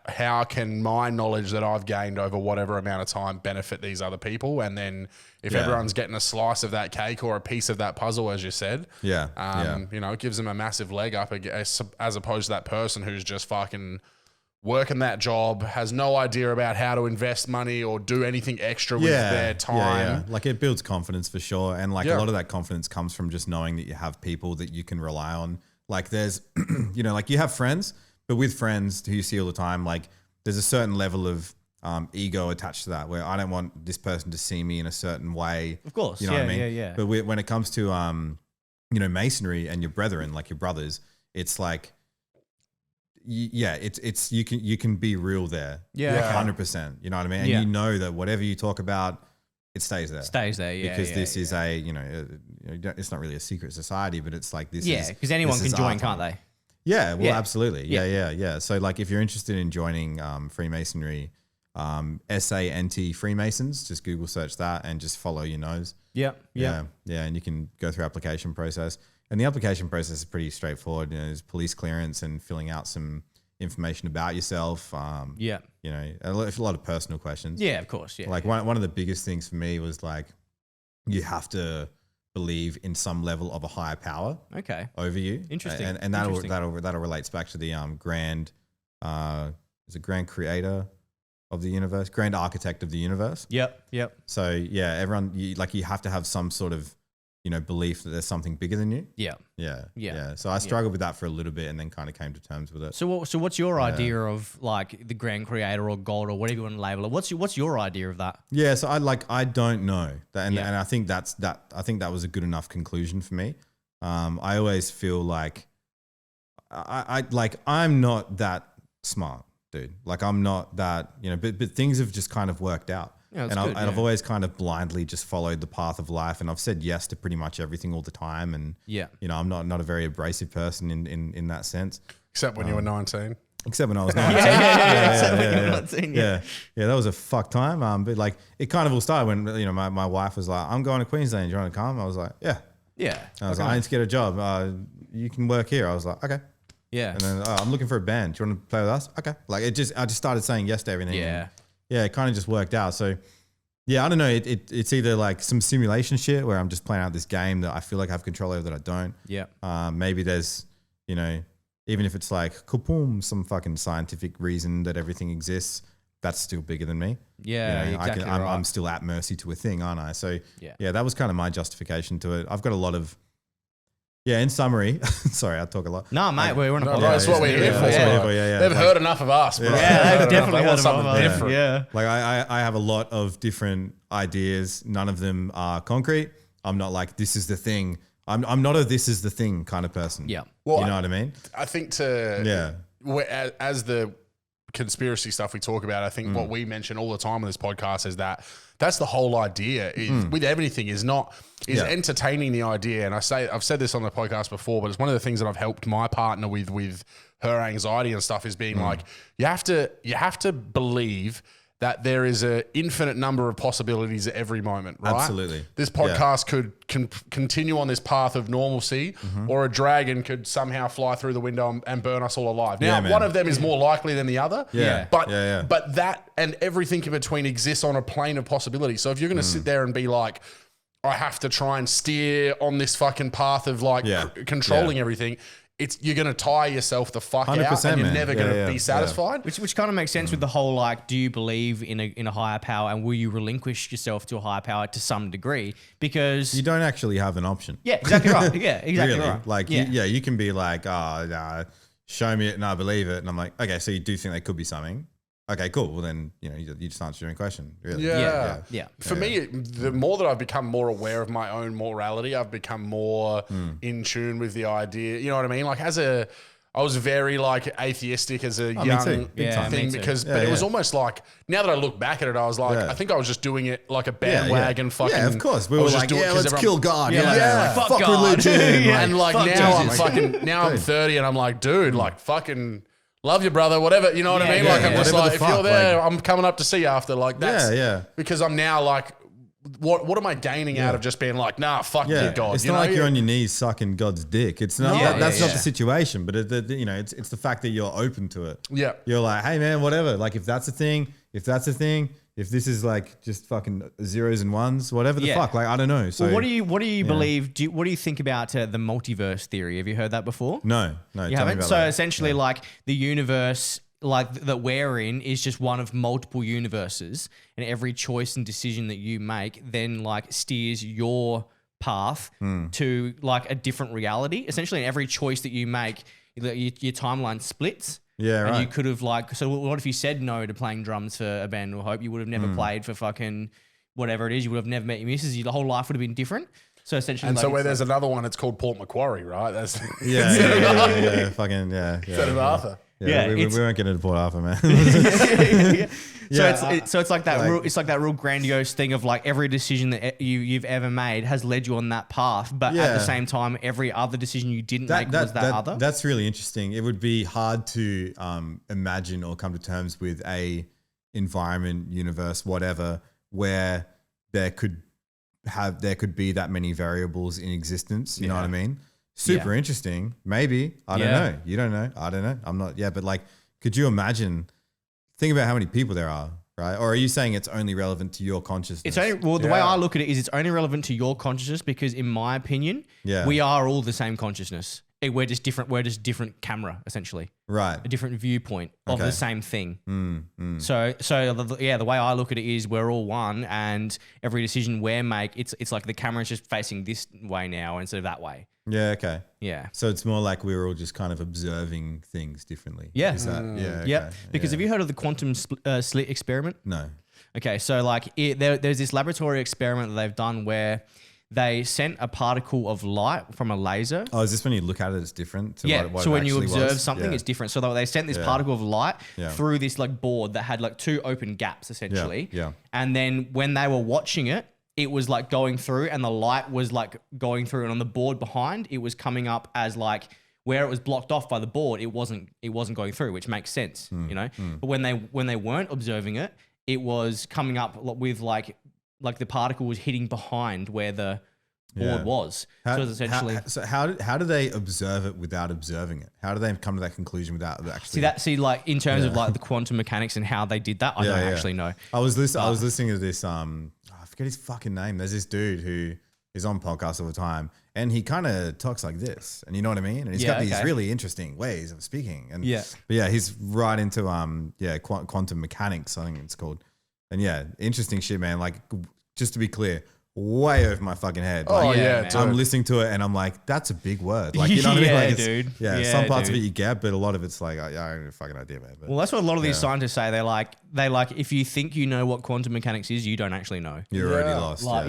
how can my knowledge that I've gained over whatever amount of time benefit these other people, and then if everyone's getting a slice of that cake or a piece of that puzzle, as you said, it gives them a massive leg up as opposed to that person who's just fucking working that job, has no idea about how to invest money or do anything extra with their time. Like it builds confidence for sure. And like a lot of that confidence comes from just knowing that you have people that you can rely on. Like there's, like you have friends, but with friends who you see all the time, like there's a certain level of ego attached to that, where I don't want this person to see me in a certain way. Of course. You know what I mean? Yeah. But when it comes to, masonry and your brethren, like your brothers, it's like, it's you can be real there. 100%. You know what I mean? And you know that whatever you talk about, it stays there. Because this is it's not really a secret society, but it's like this. Yeah, because anyone can join, can't they? Yeah, well, absolutely. Yeah. So like if you're interested in joining Freemasonry, SANT Freemasons. Just Google search that and just follow your nose. Yeah. Yeah. And you can go through application process. And the application process is pretty straightforward. There's police clearance and filling out some information about yourself. A lot of personal questions. Yeah, of course. Yeah. Like one of the biggest things for me was like, you have to believe in some level of a higher power over you. Interesting. And that relates back to the grand creator of the universe, grand architect of the universe. Yep. So yeah, everyone you have to have some sort of belief that there's something bigger than you. Yeah. So I struggled with that for a little bit, and then kind of came to terms with it. So what's your idea of like the grand creator or God or whatever you want to label it? What's your idea of that? Yeah. So I don't know that, and I think I think that was a good enough conclusion for me. I always feel like I'm not that smart, dude. Like I'm not that, but things have just kind of worked out. Yeah, I've always kind of blindly just followed the path of life, and I've said yes to pretty much everything all the time. And I'm not a very abrasive person in that sense. Except when you were 19. Except when I was 19. Yeah, that was a fuck time. But like it kind of all started when my wife was like, "I'm going to Queensland. Do you want to come?" I was like, "Yeah." Yeah. And I was like, "I need to get a job. You can work here." I was like, "Okay." Yeah. And then I'm looking for a band. Do you want to play with us? Okay. Like I just started saying yes to everything. Yeah. Yeah, it kind of just worked out. So, yeah, I don't know. It's either like some simulation shit where I'm just playing out this game that I feel like I have control over that I don't. Yeah. Maybe there's, even if it's like kaboom, some fucking scientific reason that everything exists, that's still bigger than me. Yeah, exactly. I'm still at mercy to a thing, aren't I? So, yeah, that was kind of my justification to it. I've got a lot of. Yeah, in summary, sorry, I talk a lot. No, mate, we're on a podcast. That's what we're here for. They've heard enough of us, bro. Yeah, they've definitely heard something of us. different. Yeah. Like I have a lot of different ideas. None of them are concrete. I'm not like, this is the thing. I'm not a this is the thing kind of person. Yeah. Well, you know what I mean? I think as the conspiracy stuff we talk about, I think what we mention all the time on this podcast is that's the whole idea with everything is entertaining the idea. And I've said this on the podcast before, but it's one of the things that I've helped my partner with her anxiety and stuff is being like, you have to believe that there is an infinite number of possibilities at every moment, right? Absolutely. This podcast could continue on this path of normalcy, or a dragon could somehow fly through the window and burn us all alive. Now, one of them is more likely than the other, but that and everything in between exists on a plane of possibility. So if you're going to sit there and be like, I have to try and steer on this fucking path of like controlling everything, you're going to tire yourself the fuck out, and you're never going to be satisfied. Which kind of makes sense with the whole like, do you believe in a higher power, and will you relinquish yourself to a higher power to some degree? Because you don't actually have an option. Yeah, exactly right. Yeah, exactly really? right. Like you can be like, show me it and I believe it, and I'm like, okay, so you do think there could be something. Okay, cool. Well, then, you just answer your own question. Really. Yeah. For me, the more that I've become more aware of my own morality, I've become more in tune with the idea. You know what I mean? Like I was very like atheistic as a young thing but it was almost like, now that I look back at it, I was like, I think I was just doing it like a bandwagon fucking. Yeah, of course. We were like, let's kill God. Fuck God. Religion. And like now I'm 30 and I'm like, dude, like fucking love you, brother, whatever. You know what I mean? Like I'm just like, if you're there, I'm coming up to see you after. Like that's because I'm now like, what am I gaining out of just being like, nah, fuck you, God? It's not like you're on your knees sucking God's dick. It's not. That's not the situation. But it's the fact that you're open to it. Yeah, you're like, hey man, whatever. Like if that's a thing, if this is like just fucking zeros and ones, whatever the fuck. Like I don't know. So what do you believe? What do you think about the multiverse theory? Have you heard that before? No, you haven't. So essentially, like the universe, like that we're in, is just one of multiple universes, and every choice and decision that you make then like steers your path to like a different reality. Essentially, in every choice that you make, your timeline splits. Yeah, right. And you could have like, so what if you said no to playing drums for a band of Hope? You would have never played for fucking whatever it is. You would have never met your missus. Your whole life would have been different. So essentially, and like, so where there's another one, it's called Port Macquarie, right? That's fucking instead of Arthur. Yeah, we won't get into Port Arthur, man. So it's like that. It's like that real grandiose thing of like every decision that you've ever made has led you on that path, but at the same time, every other decision you didn't make was that other. That's really interesting. It would be hard to imagine or come to terms with a environment, universe, whatever, where there could be that many variables in existence. You know what I mean? Super interesting. Maybe. I don't know. You don't know. I don't know. I'm not. Yeah. But like, could you imagine, think about how many people there are, right? Or are you saying it's only relevant to your consciousness? It's only, well, the way I look at it is it's only relevant to your consciousness because in my opinion, we are all the same consciousness. We're just different camera, essentially. Right. A different viewpoint of the same thing. So the way I look at it is we're all one, and every decision we make, it's like the camera's just facing this way now instead of that way. Yeah. Okay. Yeah. So it's more like we're all just kind of observing things differently. Yeah. Is that? Yeah. Yeah. Okay. Because have you heard of the quantum slit experiment? No. Okay. So like there's this laboratory experiment that they've done where they sent a particle of light from a laser. Oh, is this when you look at it, it's different? To what so it when you actually observe was? something, it's different. So they sent this particle of light through this like board that had like 2 open gaps essentially. Yeah. And then when they were watching it, it was like going through, and the light was like going through, and on the board behind, it was coming up as like where it was blocked off by the board, it wasn't going through, which makes sense, you know. But when they weren't observing it, it was coming up with like the particle was hitting behind where the board was. So it was essentially. How do they observe it without observing it? How do they come to that conclusion without actually? See, like in terms of like the quantum mechanics and how they did that, I don't actually know. I was listening to this. I forget his fucking name. There's this dude who is on podcasts all the time, and he kind of talks like this, and you know what I mean. And he's got these really interesting ways of speaking. And but he's right into quantum mechanics, I think it's called. And interesting shit, man. Like, just to be clear, way over my fucking head. Like, I'm listening to it and I'm like, that's a big word. Like, you know what I mean? Like, dude. Yeah, some parts of it you get, but a lot of it's like, I don't have a fucking idea, man. But, well, that's what a lot of these scientists say. They like, if you think you know what quantum mechanics is, you don't actually know. You're already lost. Like,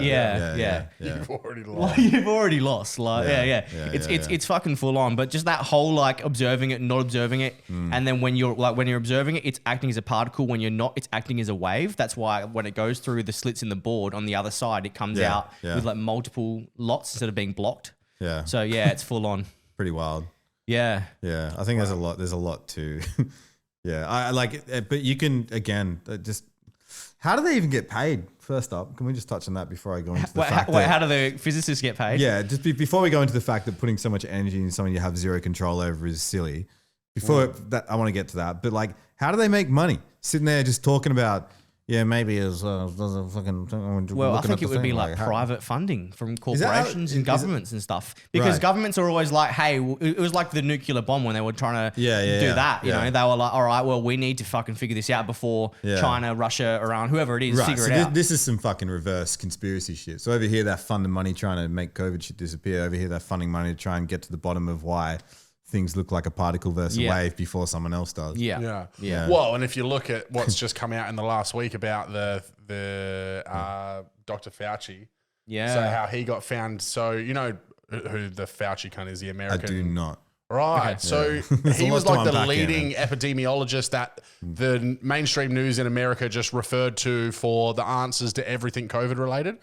You've already lost. You've already lost. Like, it's fucking full on. But just that whole like observing it, not observing it, and then when you're observing it, it's acting as a particle. When you're not, it's acting as a wave. That's why when it goes through the slits in the board on the other side, it comes out with like multiple lots instead of being blocked. Yeah. So it's full on. Pretty wild. Yeah. Yeah. I think there's a lot to. Yeah. I like it, but you can again just. How do they even get paid? First up, can we just touch on that before I go into the fact how do the physicists get paid? Yeah, just before we go into the fact that putting so much energy into something you have zero control over is silly. Before that, I want to get to that. But like, how do they make money? Sitting there just talking about, maybe it's fucking. Well, I think it would be like private funding from corporations and governments and stuff. Because governments are always like, hey, it was like the nuclear bomb when they were trying to do that. You know, they were like, all right, well, we need to fucking figure this out before China, Russia, Iran, whoever it is, figure it out. This is some fucking reverse conspiracy shit. So over here, they're funding money trying to make COVID shit disappear. Over here, they're funding money to try and get to the bottom of why things look like a particle versus a wave before someone else does. Yeah. Well, and if you look at what's just come out in the last week about the Dr. Fauci, so how he got found. So you know who the Fauci cunt is, the American. I do not. Right. Okay. So he was like the leading epidemiologist that the mainstream news in America just referred to for the answers to everything COVID related.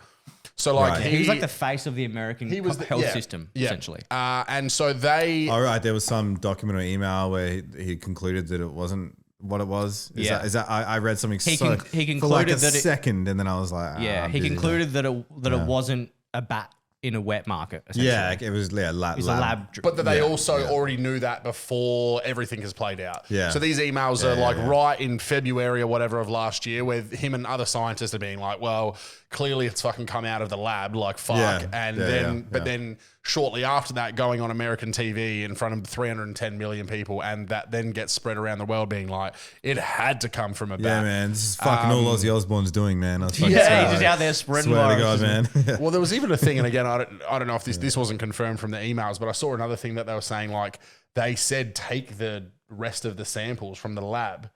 So like he was like the face of the American health system, essentially. And so they... All right, there was some document or email where he concluded that it wasn't what it was. Is that I read something he concluded for like a that second, and then I was like... he concluded that it wasn't a bat in a wet market, essentially. Yeah, it was a lab. But that they also already knew that before everything has played out. Yeah. So these emails are right in February or whatever of last year, where him and other scientists are being like, well, clearly it's fucking come out of the lab, like fuck. Yeah. But then shortly after that, going on American TV in front of 310 million people, and that then gets spread around the world being like, it had to come from a bat. Yeah, man. This is fucking all Ozzy Osbourne's doing, man. He's just out there spreading swear to God, man. Well, there was even a thing, and again, I don't know if this wasn't confirmed from the emails, but I saw another thing that they were saying, like, they said take the rest of the samples from the lab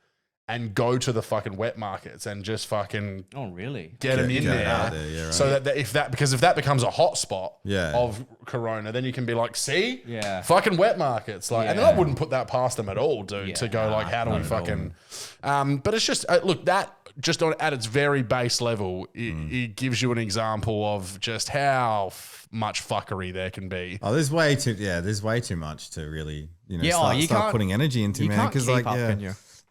and go to the fucking wet markets and just fucking get them in there. So that if that becomes a hot spot of corona, then you can be like, see, fucking wet markets, like, and then I wouldn't put that past them at all, dude, to go like, how do we fucking, but it's just look, that just at its very base level, it gives you an example of just how much fuckery there can be. Oh, there's way too much to really, start putting energy into, man. Because like,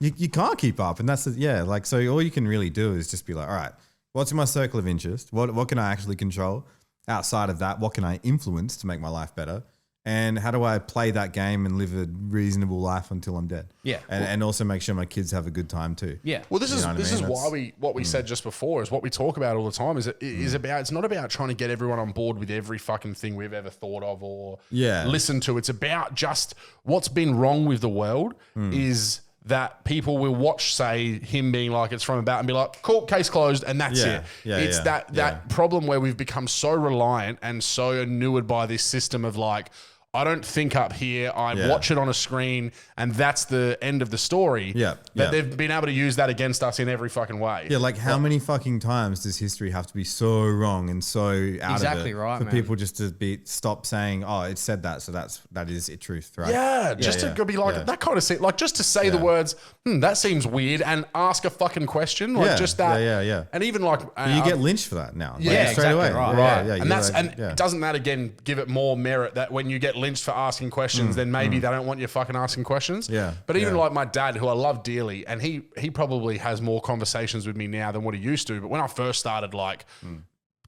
you can't keep up. And that's, like, so all you can really do is just be like, all right, what's in my circle of interest? What can I actually control? Outside of that, what can I influence to make my life better? And how do I play that game and live a reasonable life until I'm dead? Yeah. And also make sure my kids have a good time too. Yeah. Well, this is why what we said just before is what we talk about all the time it's not about trying to get everyone on board with every fucking thing we've ever thought of or listened to. It's about just what's been wrong with the world is that people will watch, say, him being like, it's from about and be like, cool, case closed, and that's it. It's that problem where we've become so reliant and so inured by this system of like, I don't think up here. I watch it on a screen, and that's the end of the story. But they've been able to use that against us in every fucking way. Yeah, like how many fucking times does history have to be so wrong and so out of it right, for man. people just to stop saying, oh, it said that, so that is it truth, right? Yeah, just to be like that kind of like just to say the words, that seems weird, and ask a fucking question, like just that. Yeah. And even like You get lynched for that now. Yeah, straight away. Right. And doesn't that again give it more merit that when you get lynched for asking questions, then maybe they don't want you fucking asking questions. Yeah. But even like my dad, who I love dearly, and he probably has more conversations with me now than what he used to. But when I first started like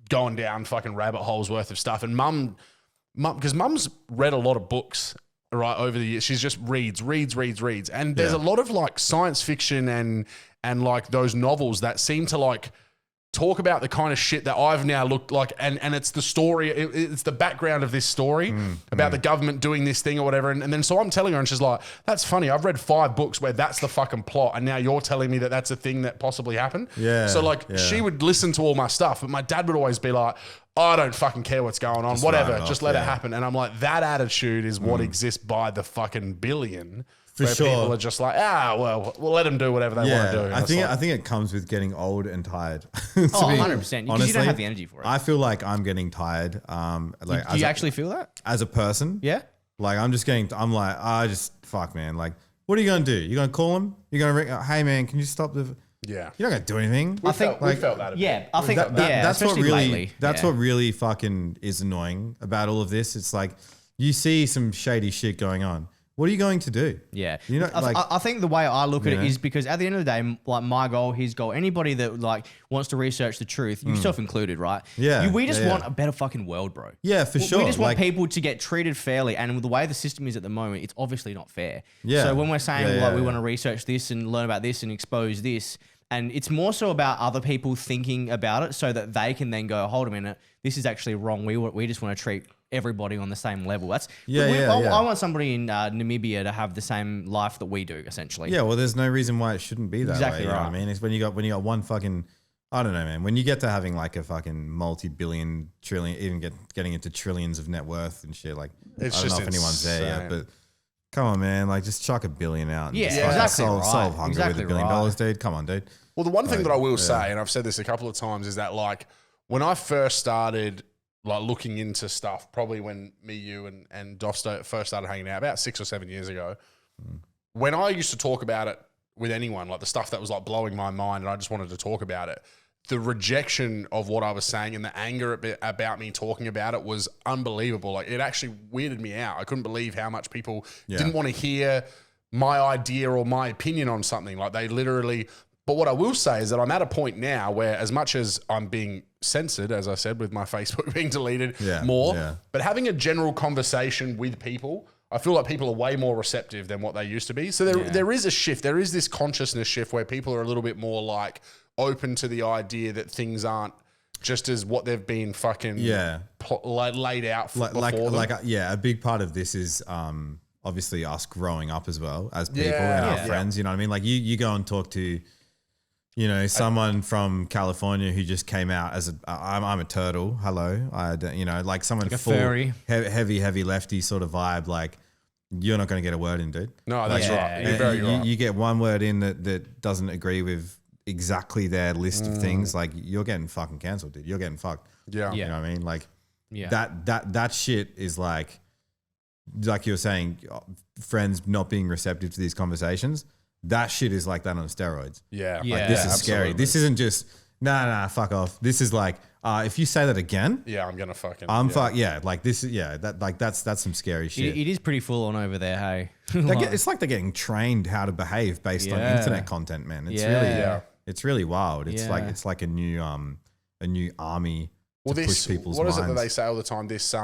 going down fucking rabbit holes worth of stuff, and mum, because mum's read a lot of books right over the years. She's just reads. And there's a lot of like science fiction and like those novels that seem to like talk about the kind of shit that I've now looked like, and it's the story, it's the background of this story about the government doing this thing or whatever. And then so I'm telling her, and she's like, that's funny. I've read 5 books where that's the fucking plot, and now you're telling me that that's a thing that possibly happened. Yeah. So like she would listen to all my stuff, but my dad would always be like, I don't fucking care what's going on, whatever, just let it happen. And I'm like, that attitude is what exists by the fucking billion. For where sure. people are just like, well, we'll let them do whatever they want to do. And I it's think like, I think it comes with getting old and tired. To Oh, be 100%. Because you honestly, don't have the energy for it. I feel like I'm getting tired. Like Do you actually feel that? as a person? Yeah. Like I'm like, fuck, man. Like, what are you gonna do? You gonna call him? You gonna ring? Hey, man, can you stop the? yeah. You're not gonna do anything. We felt that a bit. Yeah, I think That's what especially really. lately. That's what really fucking is annoying about all of this. It's like you see some shady shit going on. What are you going to do? Yeah, You know, like, I think the way I look at you it know? is because at the end of the day, like my goal, his goal, anybody that like wants to research the truth, yourself included, right? Yeah, we just yeah, want yeah. a better fucking world, bro. Yeah, for sure. We just want Like- people to get treated fairly, and with the way the system is at the moment, it's obviously not fair. Yeah. So when we're saying Yeah, like yeah, we yeah. want to research this and learn about this and expose this, and it's more so about other people thinking about it, so that they can then go, hold a minute, this is actually wrong. We just want to treat everybody on the same level. That's I want somebody in Namibia to have the same life that we do, essentially. Yeah, well, there's no reason why it shouldn't be that Exactly way. You know right. what I mean? It's when you got one fucking, I don't know, man. When you get to having like a fucking multi-billion, trillion, even getting into trillions of net worth and shit, like It's I don't just know if anyone's there yet, insane. but come on, man, like just chuck $1 billion out. And Yeah, just fucking exactly right. solve hunger Exactly with $1 billion, right. dude. Come on, dude. Well, the one thing that I will say, and I've said this a couple of times, is that like when I first started like looking into stuff, probably when me, you, and Dosto first started hanging out about 6 or 7 years ago, when I used to talk about it with anyone, like the stuff that was like blowing my mind and I just wanted to talk about it, the rejection of what I was saying and the anger about me talking about it was unbelievable. Like it actually weirded me out. I couldn't believe how much people didn't want to hear my idea or my opinion on something. Like they literally... But what I will say is that I'm at a point now where as much as I'm being censored, as I said, with my Facebook being deleted but having a general conversation with people, I feel like people are way more receptive than what they used to be. So there is a shift. There is this consciousness shift where people are a little bit more like open to the idea that things aren't just as what they've been fucking laid out before them. A big part of this is obviously us growing up as well as people and our friends. You know what I mean? Like you go and talk to, you know, someone from California who just came out as I'm a turtle. Hello, like someone Like a full furry. heavy lefty sort of vibe. Like you're not going to get a word in, dude. No, that's Like, right. You're very right. You get one word in that doesn't agree with exactly their list of things. Like you're getting fucking cancelled, dude. You're getting fucked. Yeah. You know what I mean? Like Yeah. that shit is like you were saying, friends not being receptive to these conversations. That shit is like that on steroids. Yeah. Yeah. Like this is scary. absolutely. This isn't just nah, fuck off. This is like If you say that again, Yeah, I'm gonna fucking. like this is that's some scary shit. It is pretty full on over there, hey. It's like they're getting trained how to behave based on internet content, man. It's it's really wild. It's like a new army to push people's what minds. is it that they say all the time? This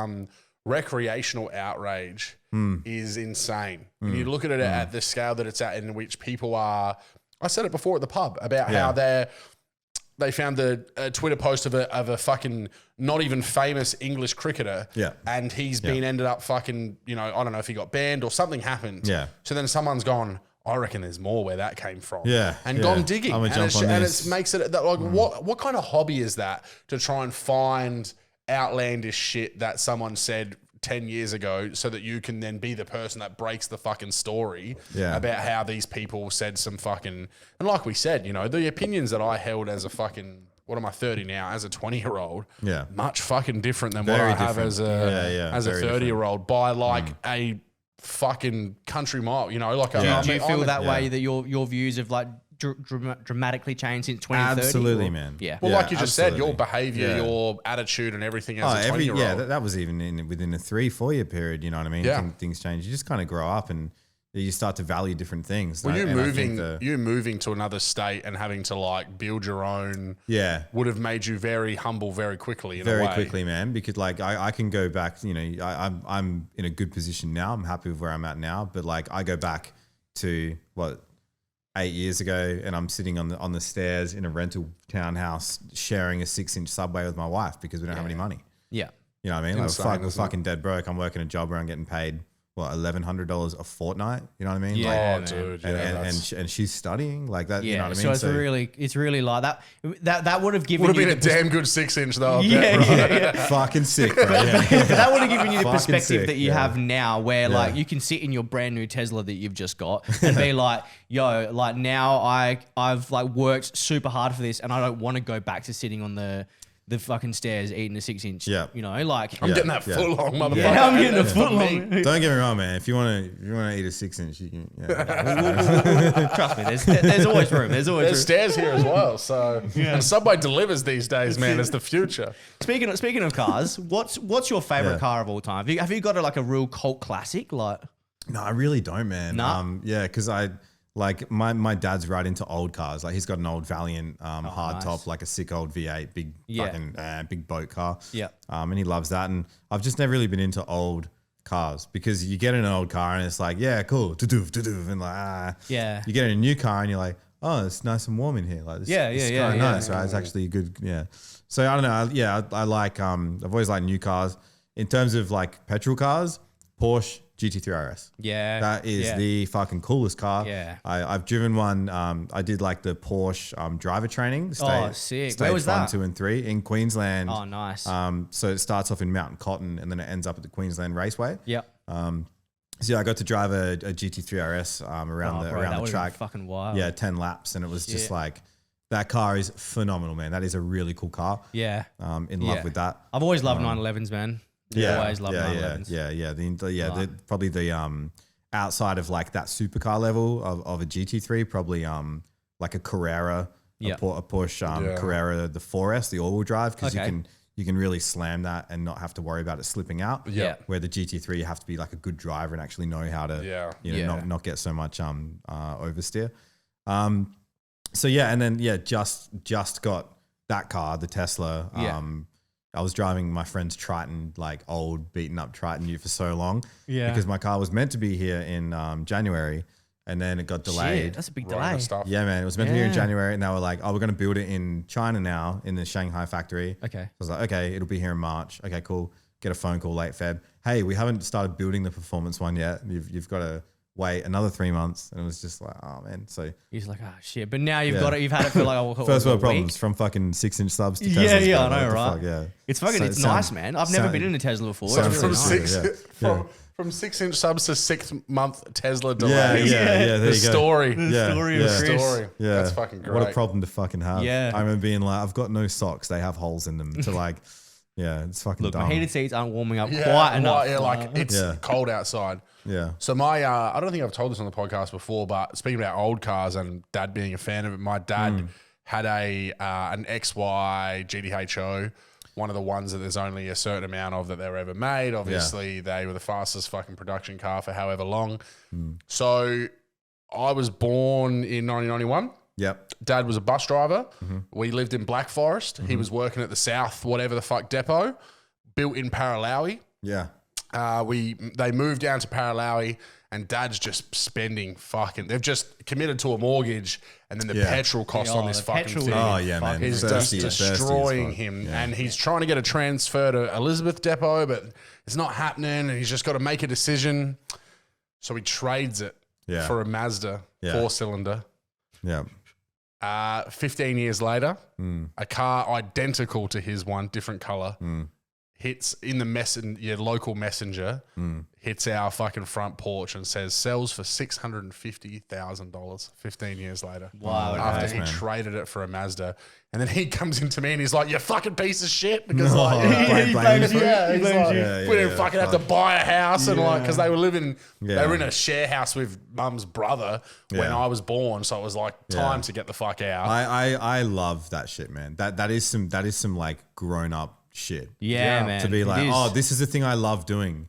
recreational outrage is insane. When you look at it at the scale that it's at, in which people are. I said it before at the pub about how they found a Twitter post of a fucking not even famous English cricketer. Yeah. And he's been ended up fucking, I don't know if he got banned or something happened. Yeah. So then someone's gone, I reckon there's more where that came from. Yeah. And gone digging. I'm gonna jump on this. It makes it that, like, what kind of hobby is that to try and find outlandish shit that someone said 10 years ago so that you can then be the person that breaks the fucking story about how these people said some fucking, and like we said, the opinions that I held as a fucking, what am I, 30 now, as a 20-year-old, much fucking different than what I have as a 30-year-old by like a fucking country mile, like do you feel that way, that your views have like dramatically changed since 2030? Absolutely, man. Yeah. Well, like you just said, your behavior, your attitude and everything as a 20-year-old. Yeah, that was even within a 3-4 year period, you know what I mean? Yeah. Things change. You just kind of grow up and you start to value different things. Well, you moving to another state and having to like build your own would have made you very humble very quickly very quickly, man, because like I can go back, I'm in a good position now. I'm happy with where I'm at now, but like I go back to 8 years ago and I'm sitting on the stairs in a rental townhouse sharing a 6-inch subway with my wife because we don't have any money. Yeah. You know what I mean? Like, we're fucking dead broke. I'm working a job where I'm getting paid $1,100 a fortnight. You know what I mean? Yeah, like, dude. And she's studying like that. Yeah, you know what I mean? So it's really like that. That would have given would have been a damn good 6-inch though. Fucking sick, bro. That would have given you the perspective sick, that you have now, where like you can sit in your brand new Tesla that you've just got and be like, yo, like now I've like worked super hard for this, and I don't want to go back to sitting on the fucking stairs eating a 6-inch. Yeah. Like I'm getting that foot long, motherfucker. Yeah, I'm getting a foot long. Don't get me wrong, man. If you want to eat a 6-inch, you can. Yeah. Trust me, there's always room. There's always room. Stairs here as well. So and Subway delivers these days, man. It's the future. Speaking of cars, what's your favorite car of all time? Have you got a real cult classic? Like, no, I really don't, man. Nah. Because like my dad's right into old cars. Like he's got an old Valiant hard top, like a sick old V8, big fucking big boat car. Yeah. And he loves that. And I've just never really been into old cars because you get in an old car and it's like, yeah, cool, and like You get in a new car and you're like, oh, it's nice and warm in here. Like it's kind of nice, right? It's actually good. Yeah. So I don't know. I like I've always liked new cars. In terms of like petrol cars, Porsche GT3 RS. Yeah. That is the fucking coolest car. Yeah. I've driven one. I did like the Porsche driver training. Sick. Where was 1, that? 2, and 3 in Queensland. Oh, nice. So it starts off in Mountain Cotton and then it ends up at the Queensland Raceway. Yep. So I got to drive a GT3 RS around the track. Fucking wild. Yeah, 10 laps, and it was just like that car is phenomenal, man. That is a really cool car. Yeah. In love with that. I've always loved 911s, man. Always loved 911s. Probably the outside of like that supercar level of a GT3, probably like a Carrera, a Porsche Carrera, the 4S, the all-wheel drive, because you can really slam that and not have to worry about it slipping out. Yeah. Where the GT3, you have to be like a good driver and actually know how to not get so much oversteer. So yeah, and then just got that car, the Tesla. I was driving my friend's Triton, like old beaten up Triton for so long. Yeah. Because my car was meant to be here in January and then it got delayed. Shit, that's a big delay. Yeah, man. It was meant to be here in January and they were like, oh, we're going to build it in China now in the Shanghai factory. Okay. I was like, okay, it'll be here in March. Okay, cool. Get a phone call late Feb. Hey, we haven't started building the performance one yet. You've got to wait another 3 months, and it was just like, oh man. So he's like, oh shit. But now you've got it. You've had it for like first world problems from fucking 6-inch subs to Teslas. I know, right? Fuck, yeah, it's fucking. It's nice, man. I've never been in a Tesla before. From 6-inch subs to 6-month Tesla delays. The story. The story of Chris. Yeah, that's fucking great. What a problem to fucking have. Yeah, I remember being like, I've got no socks. They have holes in them. To like, it's fucking Look, dumb. my heated seats aren't warming up quite enough. Like it's cold outside. Yeah. So my, I don't think I've told this on the podcast before, but speaking about old cars and Dad being a fan of it, my dad had an XY GTHO one of the ones that there's only a certain amount of that they were ever made. Obviously, they were the fastest fucking production car for however long. So I was born in 1991. Yep. Dad was a bus driver. We lived in Black Forest. He was working at the South, whatever the fuck depot, built in Paralawi. Yeah. They moved down to Paralawi, and Dad's just spending fucking. They've just committed to a mortgage, and then the petrol cost on this the fucking petrol thing man. is just destroying him. Yeah. And he's trying to get a transfer to Elizabeth Depot, but it's not happening. And he's just got to make a decision. So he trades it for a Mazda 4-cylinder. Yeah. 15 years later, a car identical to his one, different color, hits in the your local messenger, hits our fucking front porch and says sells for $650,000 15 years later. Wow. After he traded it for a Mazda. And then he comes into me and he's like, you fucking piece of shit. Because He blames you. we didn't fucking have to buy a house and because they were living, they were in a share house with mum's brother when I was born. So it was like time to get the fuck out. I love that shit, man. That is some like grown up shit. Yeah, man. To be like, It is. oh, this is the thing I love doing.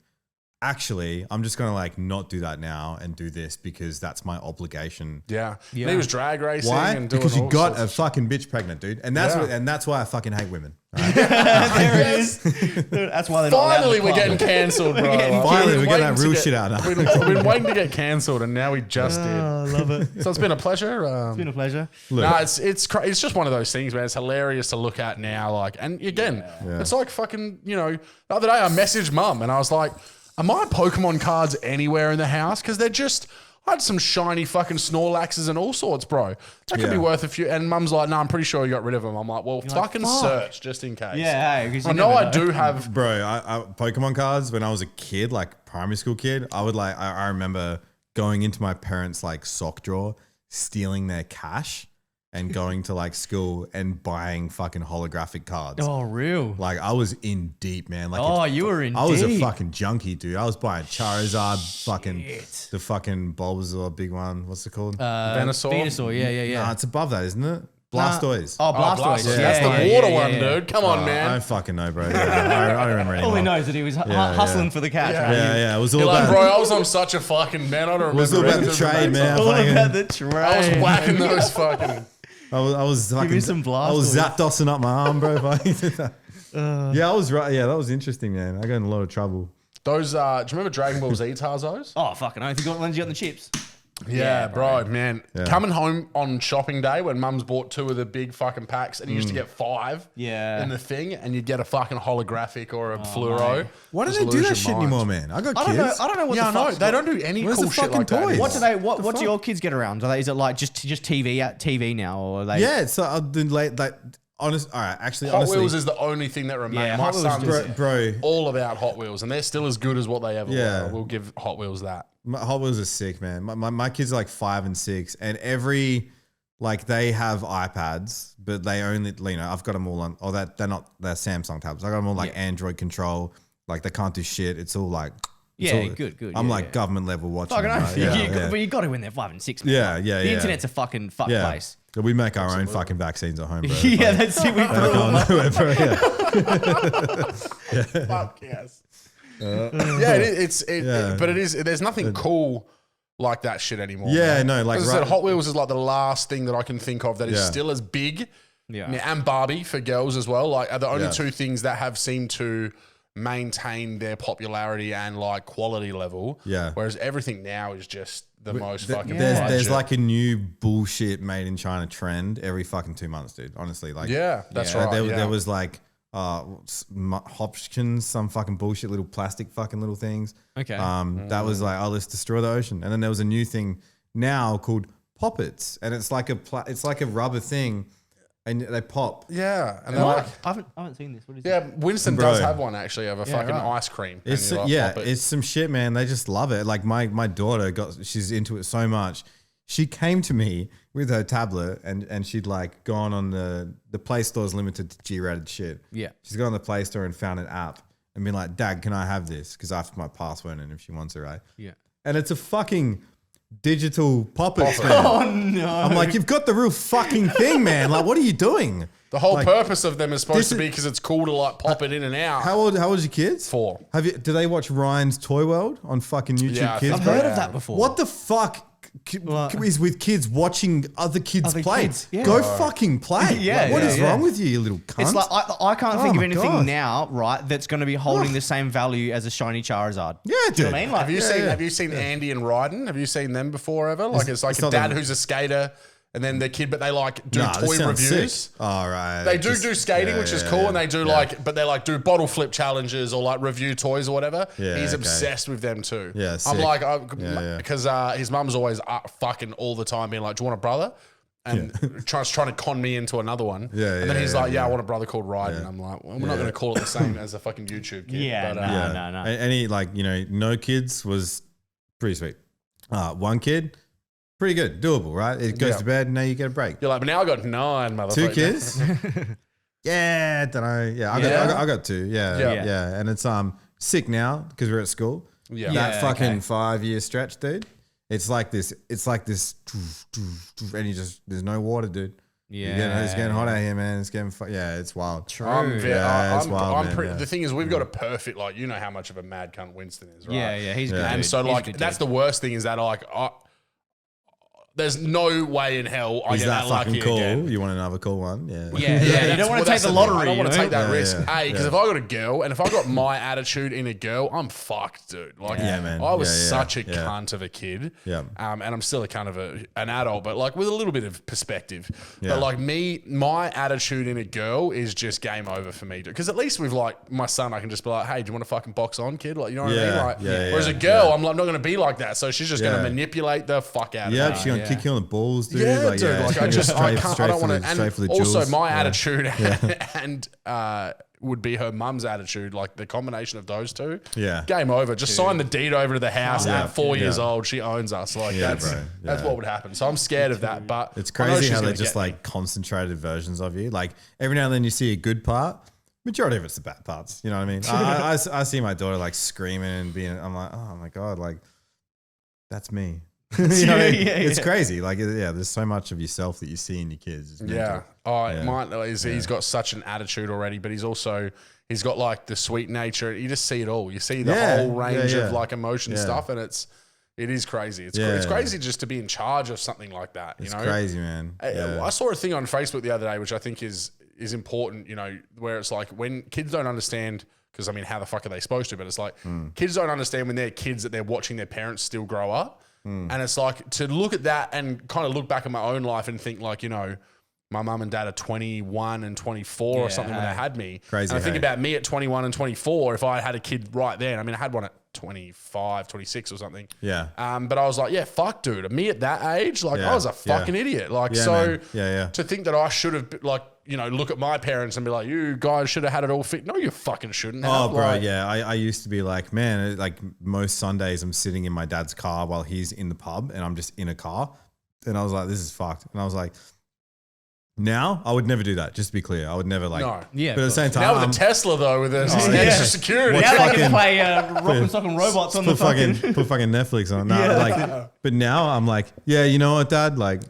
Actually, I'm just gonna like not do that now and do this because that's my obligation. Yeah. And he was drag racing. Why? And doing Because you all got sorts a fucking bitch pregnant, dude, and that's why I fucking hate women. Right? There it is. That's why they're not allowed Finally, in the we're club. getting cancelled, bro. Finally, we're getting waiting that to real get- shit out now. We've been waiting to get cancelled, and now we just did. I love it. So it's been a pleasure. It's been a pleasure. Look, No, it's just one of those things, man. It's hilarious to look at now. Like, and again, it's like fucking, the other day I messaged mum and I was like, are my Pokemon cards anywhere in the house? Because they're just, I had some shiny fucking Snorlaxes and all sorts, bro. That could be worth a few. And mum's like, no, I'm pretty sure you got rid of them. I'm like, well, fucking search just in case. Yeah, hey, 'cause you I know never I do have. bro, I Pokemon cards when I was a kid, like primary school kid, I would like I remember going into my parents' like sock drawer, stealing their cash and going to like school and buying fucking holographic cards. Oh, real. Like I was in deep, man. Like Oh, you were in I was a deep. fucking junkie, dude. I was buying Charizard, fucking the fucking Bulbasaur, big one. What's it called? Venusaur? Venusaur, yeah. Nah, it's above that, isn't it? Blastoise. Oh, Blastoise. Blastoise. Yeah, That's the yeah, water yeah, one, yeah. dude. Come on, I man. don't fucking know, bro. Yeah, I don't remember anymore. All he knows that he was hustling for the cash. Yeah. Right? Yeah, it was all You're like, about. bro, I was on such a fucking man. I don't remember. It was all about the anything from trade, that man. time. All Fucking- about the trade. I was whacking those fucking. I was fucking. me some I was Blastoise. Zapdosing up my arm, bro. Yeah, I was right. Yeah, that was interesting, man. I got in a lot of trouble. Those, do you remember Dragon Ball Z Tarzos? Oh, fucking, I don't think you got ones you got in the chips. Yeah, bro, man. Yeah. Coming home on shopping day when mum's bought 2 of the big fucking packs and you used to get 5 Yeah. in the thing and you'd get a fucking holographic or a fluoro. mate. Why don't Just they do lose that your shit mind. anymore, man? I got I kids. don't know what Yeah, I the know. fuck's They got- don't do any Where's cool the shit fucking like that. toys? anymore. What do they? What The do fuck? your kids get around? Is it like just TV now, or are they? Yeah, it's the late like honest. All right, actually, Hot honestly, Wheels is the only thing that remains. Yeah, My Hot Wheels son's just- bro. all about Hot Wheels and they're still as good as what they ever Yeah. were. We'll give Hot Wheels that. Hot Wheels are sick, man. My kids are like 5 and 6, and they have iPads, but they only, I've got them all on, they're Samsung tablets. I got them all like Android control, like they can't do shit. It's all like, it's Yeah, all- good. I'm yeah, like yeah. government level watching. Fucking them, hell. right? Yeah, But you got to when they're 5 and 6. Man. yeah. The internet's a fucking fuck yeah. place. We make our own fucking vaccines at home, bro. Yeah, that's it. We put They're them going up. nowhere, bro. Yeah. Fuck yes. Yeah, Yeah. but it is. There's nothing cool like that shit anymore. Yeah, man. no, like, as I said, right- Hot Wheels is like the last thing that I can think of that is Yeah. still as big. Yeah. And Barbie for girls as well. Like, are the only Yeah. 2 things that have seemed to maintain their popularity and like quality level. Yeah. Whereas everything now is just the most fucking. There's budget. like a new bullshit made in China trend every fucking 2 months, dude. Honestly, like Yeah, that's Yeah. right. There was like Hopkins, some fucking bullshit little plastic fucking little things. Okay. That was like, oh, let's destroy the ocean. And then there was a new thing now called Poppets, and it's like it's like a rubber thing, and they pop. Yeah, and they're What? like. I haven't seen this. What is it? Yeah, Winston Bro. does have one actually of a fucking right. ice cream. and It's you like yeah, pop it. it's some shit, man. They just love it. Like my daughter she's into it so much. She came to me with her tablet and she'd like gone on the Play Store's limited to G-rated shit. Yeah. She's gone on the Play Store and found an app and been like, Dad, can I have this? Because I have to put my password in if she wants it, right? Yeah. And it's a fucking digital poppets, Poppet. man. Oh no! I'm like, you've got the real fucking thing, man. Like, what are you doing? The whole Like, purpose of them is supposed to this be is- because it's cool to like pop it in and out. How old are your kids? 4. Do they watch Ryan's Toy World on fucking YouTube Yeah, I Kids? think I've heard Yeah. of that before. What the fuck is with kids watching other kids Other play? kids, yeah. Go fucking play. Yeah, What is yeah. wrong with you, you little cunt? It's like I can't Oh think of my anything God. now, right? That's going to be holding the same value as a shiny Charizard. yeah, dude. Do you know what I mean? Like, Have you seen Andy and Ryden? Have you seen them before ever? Like it's like it's a not dad the- who's a skater and then their kid, but they like do Nah, this toy sounds reviews. sick. All right. They do skating, which is cool, and they do but they like do bottle flip challenges or like review toys or whatever. Yeah, He's okay. obsessed with them too. Yeah, I'm sick. like, Yeah. because his mum's always fucking all the time being like, "Do you want a brother?" And trying to con me into another one. Yeah, and then yeah, he's yeah, like, "Yeah, yeah. I want a brother called Ryden." And I'm like, "Well, we're not going to call it the same as a fucking YouTube kid." Yeah, but, no. Any no kids was pretty sweet. One kid, pretty good, doable, right? It goes Yeah. to bed, now you get a break. You're like, but now I got 9 motherfuckers. 2 kids? Yeah, don't know. Yeah, I got 2. Yeah, Yeah. yeah, and it's sick now because we're at school. Yeah. Yeah. That fucking okay. 5-year stretch, dude. It's like this, and there's no water, dude. Yeah, It's getting hot out here, man. It's getting, it's wild. True. Yeah, it's wild, man, yeah. The thing is, we've got a perfect, like, you know how much of a mad cunt Winston is, right? Yeah, he's good. And so, He's a like, good that's dude. the worst thing is that, like, there's no way in hell I Is get that that fucking lucky cool? again. You want another cool one? Yeah. Yeah, you that's- don't want to take that's the thing. lottery. I don't want to you know? take that Yeah, risk. yeah, Because if I got a girl and if I got my attitude in a girl, I'm fucked, dude. Like, Yeah, man. I was Yeah, yeah, such a yeah. cunt of a kid. Yeah. And I'm still a kind of an adult, but like with a little bit of perspective. Yeah. But like my attitude in a girl is just game over for me. Because at least with like my son, I can just be like, hey, do you want to fucking box on, kid? Like, you know what I mean? Yeah, Like, yeah, whereas yeah, a girl, yeah. I'm like, not going to be like that. So she's just going Yeah. to manipulate the fuck out of Yeah, me. she's gonna kick you on the balls, dude. Yeah, Like, dude. Like I just, I can't. I don't want to. straight for And the also, jewels. my Yeah. attitude and would be her mum's attitude. Like the combination of those two. Yeah. Game over. Just sign the deed over to the house Yeah. at 4 years Yeah. old. She owns us. Like Yeah, that's bro. that's Yeah. what would happen. So I'm scared of that. But It's I know crazy she's how they're gonna just get me. like concentrated versions of you. Like every now and then you see a good part. Majority of it's the bad parts. You know what I mean? I see my daughter like screaming and being. I'm like, oh my god, like that's me. You know what I mean? Yeah, It's yeah. crazy. Like there's so much of yourself that you see in your kids. It's mental. Yeah. Oh, Yeah. mine is he's got such an attitude already, but he's got like the sweet nature. You just see it all. You see the Yeah. whole range Yeah. of like emotion Yeah. stuff, and it is crazy. It's Yeah. it's crazy just to be in charge of something like that. It's you know, crazy, man. I saw a thing on Facebook the other day, which I think is important, you know, where it's like when kids don't understand, because I mean, how the fuck are they supposed to? But it's like kids don't understand when they're kids that they're watching their parents still grow up. And it's like to look at that and kind of look back at my own life and think like, you know, my mum and dad are 21 and 24 or Yeah, something when hey. they had me. Crazy, And I think hey. about me at 21 and 24, if I had a kid right then, I mean, I had one at 25, 26 or something. Yeah. But I was like, yeah, fuck, dude. Me at that age, like Yeah, I was a yeah. fucking idiot. Like, Yeah, so man. Yeah. to think that I should have, like, you know, look at my parents and be like, you guys should have had it all fit. No, you fucking shouldn't have. Oh, bro, Like, yeah. I used to be like, man, like most Sundays I'm sitting in my dad's car while he's in the pub and I'm just in a car. And I was like, this is fucked. And I was like, now I would never do that. Just to be clear, I would never like. No. Yeah, But at the same time, Now with I'm- a Tesla, though, with this yeah. extra security. Watch Now they fucking- can play rock and sock and robots on the put fucking fucking. put fucking Netflix on. Nah, Yeah. like, but now I'm like, yeah, you know what, Dad? Like,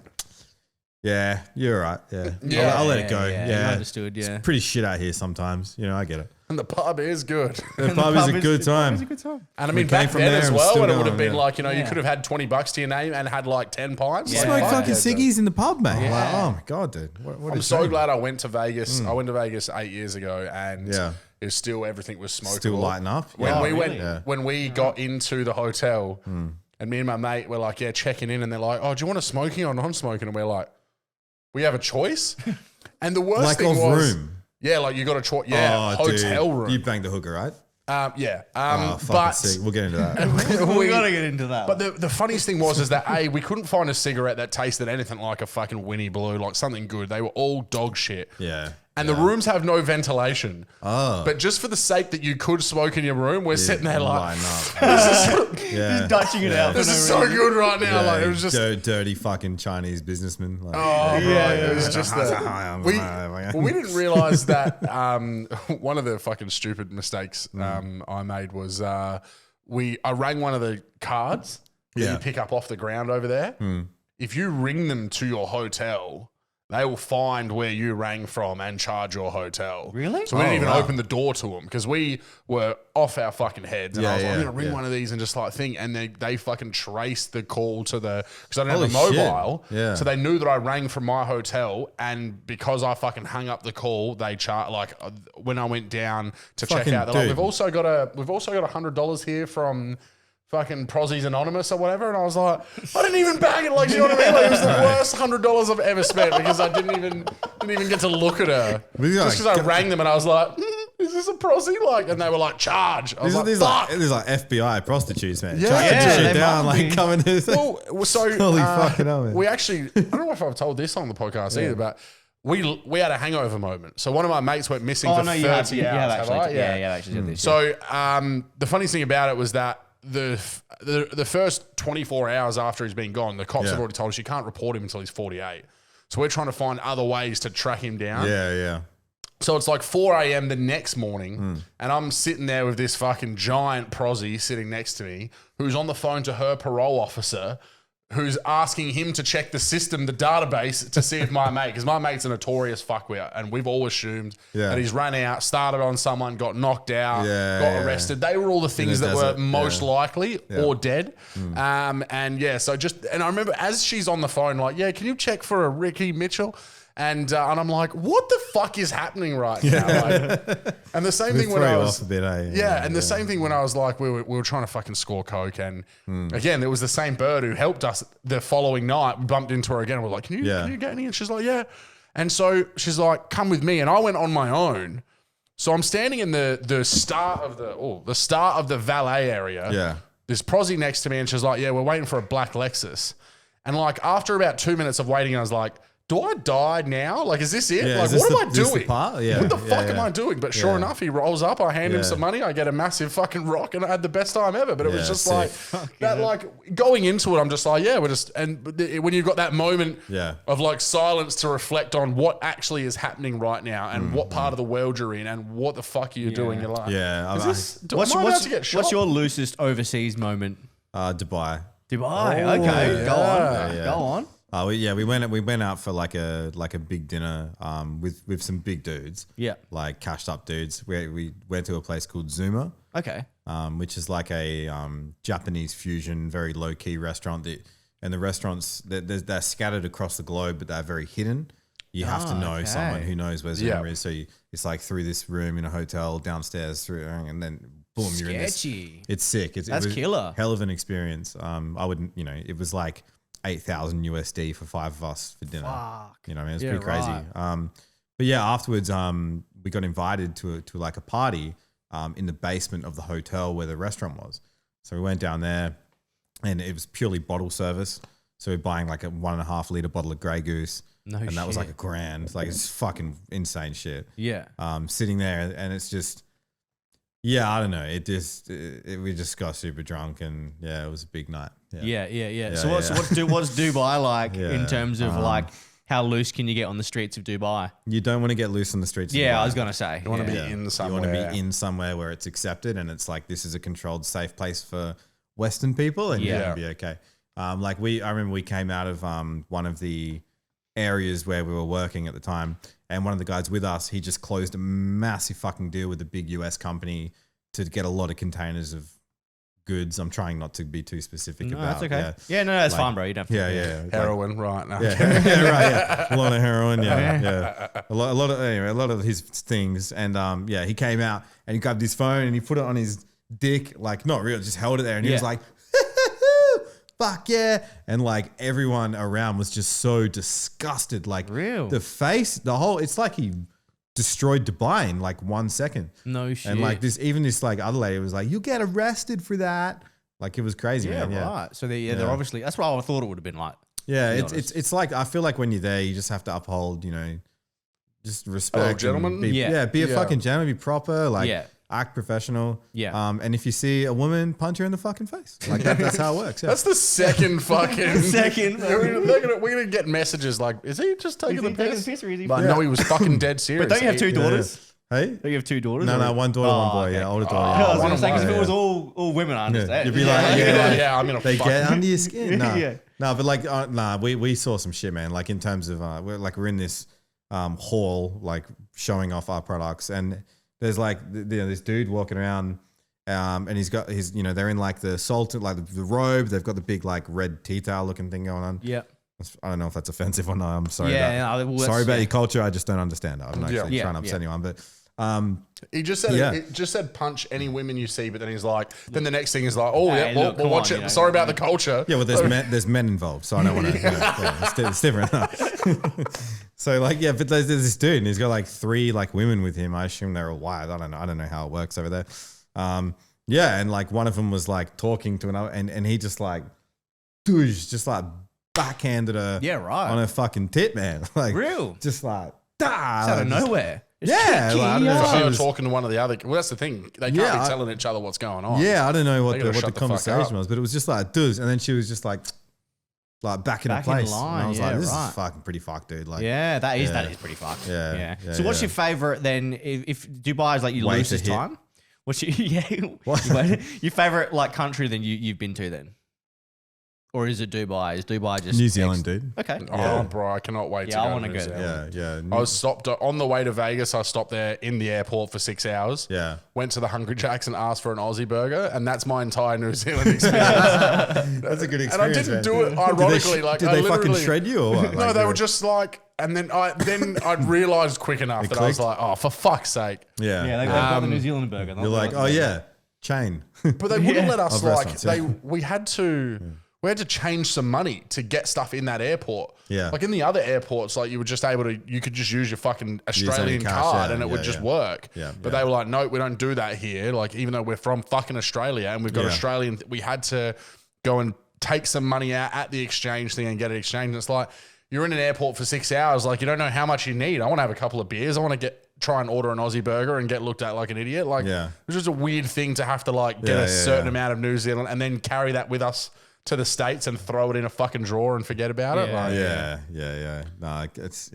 yeah, you're right. Yeah, Yeah. I'll let it go. Yeah, Understood. Yeah. Pretty shit out here sometimes. You know, I get it. And the pub is good. The pub is a good It's time. a good time. And I We mean, came back from then there as and well, still when it would going, have been yeah. like, you know, you Yeah. could have had $20 to your name and had like 10 pints. Yeah. Like, Smoke fuck fucking yeah, ciggies in the pub, mate. Yeah. Like, oh my god, dude. What I'm a so shame. glad I went to Vegas. I went to Vegas 8 years ago, and Yeah. it was still everything was smokable. Still lighting up. When Yeah. we really? went, Yeah. when we got into the hotel, and me and my mate were like, yeah, checking in, and they're like, oh, do you want a smoking or non-smoking? And we're like, we have a choice. And the worst Like thing of was, room. yeah, like you got a choice. Yeah, Oh, hotel dude. room. You banged the hooker, right? Yeah. Oh, fucking but sick. We'll get into that. We gotta get into that. But the funniest thing was is that we couldn't find a cigarette that tasted anything like a fucking Winnie Blue, like something good. They were all dog shit. Yeah. And the rooms have no ventilation. Oh. But just for the sake that you could smoke in your room, we're sitting there like, Line up. Just dutching it out. this for is no so reason. good right now. Yeah, Like it was just, dirty fucking Chinese businessman. Like, oh, bro, yeah, it was just we didn't realize that one of the fucking stupid mistakes I made was I rang one of the cards that Yeah. you pick up off the ground over there. If you ring them to your hotel, they will find where you rang from and charge your hotel. Really? So we didn't even wow. open the door to them because we were off our fucking heads. And I was like, I'm going to ring yeah. one of these and just like think. And they fucking traced the call to the, because I didn't have a Holy shit. mobile. Yeah. So they knew that I rang from my hotel. And because I fucking hung up the call, they when I went down to check Fucking out, they're like, dude. we've also got $100 here from fucking Prozzies Anonymous or whatever. And I was like, I didn't even bag it. Like, you know what I mean? Like, it was the worst $100 I've ever spent because I didn't even get to look at her. But Just because I rang them and I was like, is this a Prozzie? Like, and they were like, charge. I was like, fuck. These like FBI prostitutes, man. Yeah. Tracking Yeah, shit they down, might like be. coming to. Well, so Holy fucking hell, man. we actually, I don't know if I've told this on the podcast either, but we had a hangover moment. So one of my mates went missing for 30 you hours. have have I? actually. Yeah, actually said this. So the funniest thing about it was that the first 24 hours after he's been gone, the cops have already told us you can't report him until he's 48. So we're trying to find other ways to track him down. Yeah. So it's like 4 a.m. the next morning, and I'm sitting there with this fucking giant prosy sitting next to me who's on the phone to her parole officer, who's asking him to check the system, the database, to see if my mate, because my mate's a notorious fuckwit, and we've all assumed that he's run out, started on someone, got knocked out, got arrested. They were all the things that were most likely or dead. And I remember as she's on the phone, like, can you check for a Ricky Mitchell? And I'm like, what the fuck is happening right now? Like, and the same thing when I was, the same thing when I was like, we were trying to fucking score coke, and again, it was the same bird who helped us the following night. We bumped into her again. And we're like, can you get any? And she's like, yeah. And so she's like, come with me, and I went on my own. So I'm standing in the start of the valet area. Yeah. There's Prozzy next to me, and she's like, we're waiting for a black Lexus. And like after about 2 minutes of waiting, I was like, do I die now? Like, is this it? Yeah, like, is what this am I the doing? part? Yeah, What the yeah, fuck am yeah. I doing? But sure enough, he rolls up. I hand him Yeah. some money. I get a massive fucking rock, and I had the best time ever. But it was Yeah, just sick. like that. Like going into it, I'm just like, we're just. And when you've got that moment of like silence to reflect on what actually is happening right now, and what part of the world you're in, and what the fuck are you doing? You're like, Yeah. is this? What's am I about to get shot? what's your loosest overseas moment? Dubai. Dubai. Okay, go on. Yeah. Go on. We went out for like a big dinner with some big dudes. Yeah. Like cashed up dudes. We went to a place called Zuma, Okay. which is like a Japanese fusion, very low key restaurant. And the restaurants they're scattered across the globe, but they're very hidden. You have to know someone who knows where Zuma is. So it's like through this room in a hotel, downstairs through, and then boom, you're in this. Sketchy. It's sick. It was killer. Hell of an experience. I wouldn't, it was like 8,000 USD for 5 of us for dinner. Fuck. You know what I mean? It's Yeah, pretty crazy. right. But yeah, afterwards, we got invited to like a party in the basement of the hotel where the restaurant was. So we went down there, and it was purely bottle service. So we're buying like a 1.5 liter bottle of Grey Goose. And that was like $1,000. Like, it's fucking insane shit. Yeah. Sitting there, and it's just, I don't know. We just got super drunk, and it was a big night. Yeah. So what's Dubai like in terms of like how loose can you get on the streets of Dubai? You don't want to get loose on the streets. Yeah, of Dubai. I was gonna say. You want to be Yeah. in somewhere. You want to be in somewhere where it's accepted, and it's like, this is a controlled, safe place for Western people, and you're gonna be okay. I remember we came out of one of the areas where we were working at the time, and one of the guys with us, he just closed a massive fucking deal with a big US company to get a lot of containers of goods. I'm trying not to be too specific No, about. that's okay. Yeah, no, that's fine, bro. You don't have to. Yeah. Heroin, right? No. Yeah, a lot of heroin. Yeah. A lot of his things, and he came out and he grabbed his phone and he put it on his dick, like not real, just held it there, and he was like, fuck yeah. And like everyone around was just so disgusted. Like Real? The face, it's like he destroyed Dubai in like 1 second. No shit. And like this like other lady was like, you get arrested for that. Like, it was crazy, Yeah, man. right. So they're obviously, that's what I thought it would have been like. Yeah, to be honest. it's like, I feel like when you're there, you just have to uphold, just respect. and gentlemen. Be a fucking gentleman, be proper, like act professional. Yeah. And if you see a woman, punch her in the fucking face. Like that's how it works. Yeah. That's the second fucking. Second. We're gonna get messages like, is he just taking the piss? or is he? Like, no, he was fucking dead serious. But don't you have two daughters? Hey? Do you have 2 daughters? No, or- one daughter, one boy. okay. Yeah, older I daughter. was Yeah. going to say, because if Yeah. it was all women, I understand. You'd be like, yeah, I'm gonna they fuck. get under your skin. No, Yeah. no, but like, we saw some shit, man. Like in terms of, we're in this hall, like showing off our products, and there's like this dude walking around, and he's got his, they're in like the salted, like the robe. They've got the big like red tea towel looking thing going on. Yeah. I don't know if that's offensive or not. I'm sorry. Yeah, about, no, well, sorry about yeah. your culture. I just don't understand it. I'm not actually Yeah. trying to upset anyone, but. He just said Yeah. it just said punch any women you see, but then he's like, then the next thing is like, oh Hey, yeah, well, look, come watch on, it. you know. Sorry about the culture. Yeah, well, there's men involved, so I don't want to. It's different. So like, yeah, but there's this dude, and he's got like 3 like women with him. I assume they're all wives. I don't know how it works over there. Yeah, and like one of them was like talking to another, and he just like, just like backhanded her. Yeah, right. On her fucking tit, man. Like, Real? just like, It's out of nowhere. It's Yeah, cheeky, like, I don't know For if she her was- talking to one of the other, well, that's the thing. They can't Yeah, be I- telling each other what's going on. Yeah, I don't know what They gotta the shut the fuck conversation up. was, but it was just like, dude. And then she was just like back in Back a in place. line, and I was yeah, like, this right. is fucking pretty fucked, dude. Like, Yeah, that is Yeah. pretty fucked. Yeah, yeah, So what's yeah. your favorite then? If Dubai is like your Way to loosest hit. time, what's your What? your favorite like country then you've been to then? Or is it Dubai? Is Dubai just New Zealand, dude. Okay. Oh, bro, I cannot wait to Yeah, I go wanna to New go there. Zealand. Yeah. I was stopped on the way to Vegas. I stopped there in the airport for 6 hours. Yeah. Went to the Hungry Jacks and asked for an Aussie burger, and that's my entire New Zealand experience. That's a good experience. And I didn't man. do it ironically. Did they fucking literally- shred you or what? No, Like, they were just like, and then I realized quick enough that I was clicked? like, oh, for fuck's sake. Yeah. Yeah, they got the New Zealand burger. You're like, oh yeah, chain. But they wouldn't let us Of like restaurants, yeah. we had to change some money to get stuff in that airport. Yeah. Like in the other airports, like you could just use your fucking Australian cash, card yeah, and it would yeah, just yeah. work. Yeah, But yeah. they were like, no, we don't do that here. Like even though we're from fucking Australia and we've got Yeah. Australian, we had to go and take some money out at the exchange thing and get it exchanged. And it's like, you're in an airport for 6 hours. Like you don't know how much you need. I want to have a couple of beers. I want to try and order an Aussie burger and get looked at like an idiot. Like Yeah. it's just a weird thing to have to like get Yeah, a yeah, certain yeah. amount of New Zealand and then carry that with us to the States and throw it in a fucking drawer and forget about it. Yeah. Like, Yeah. No, it's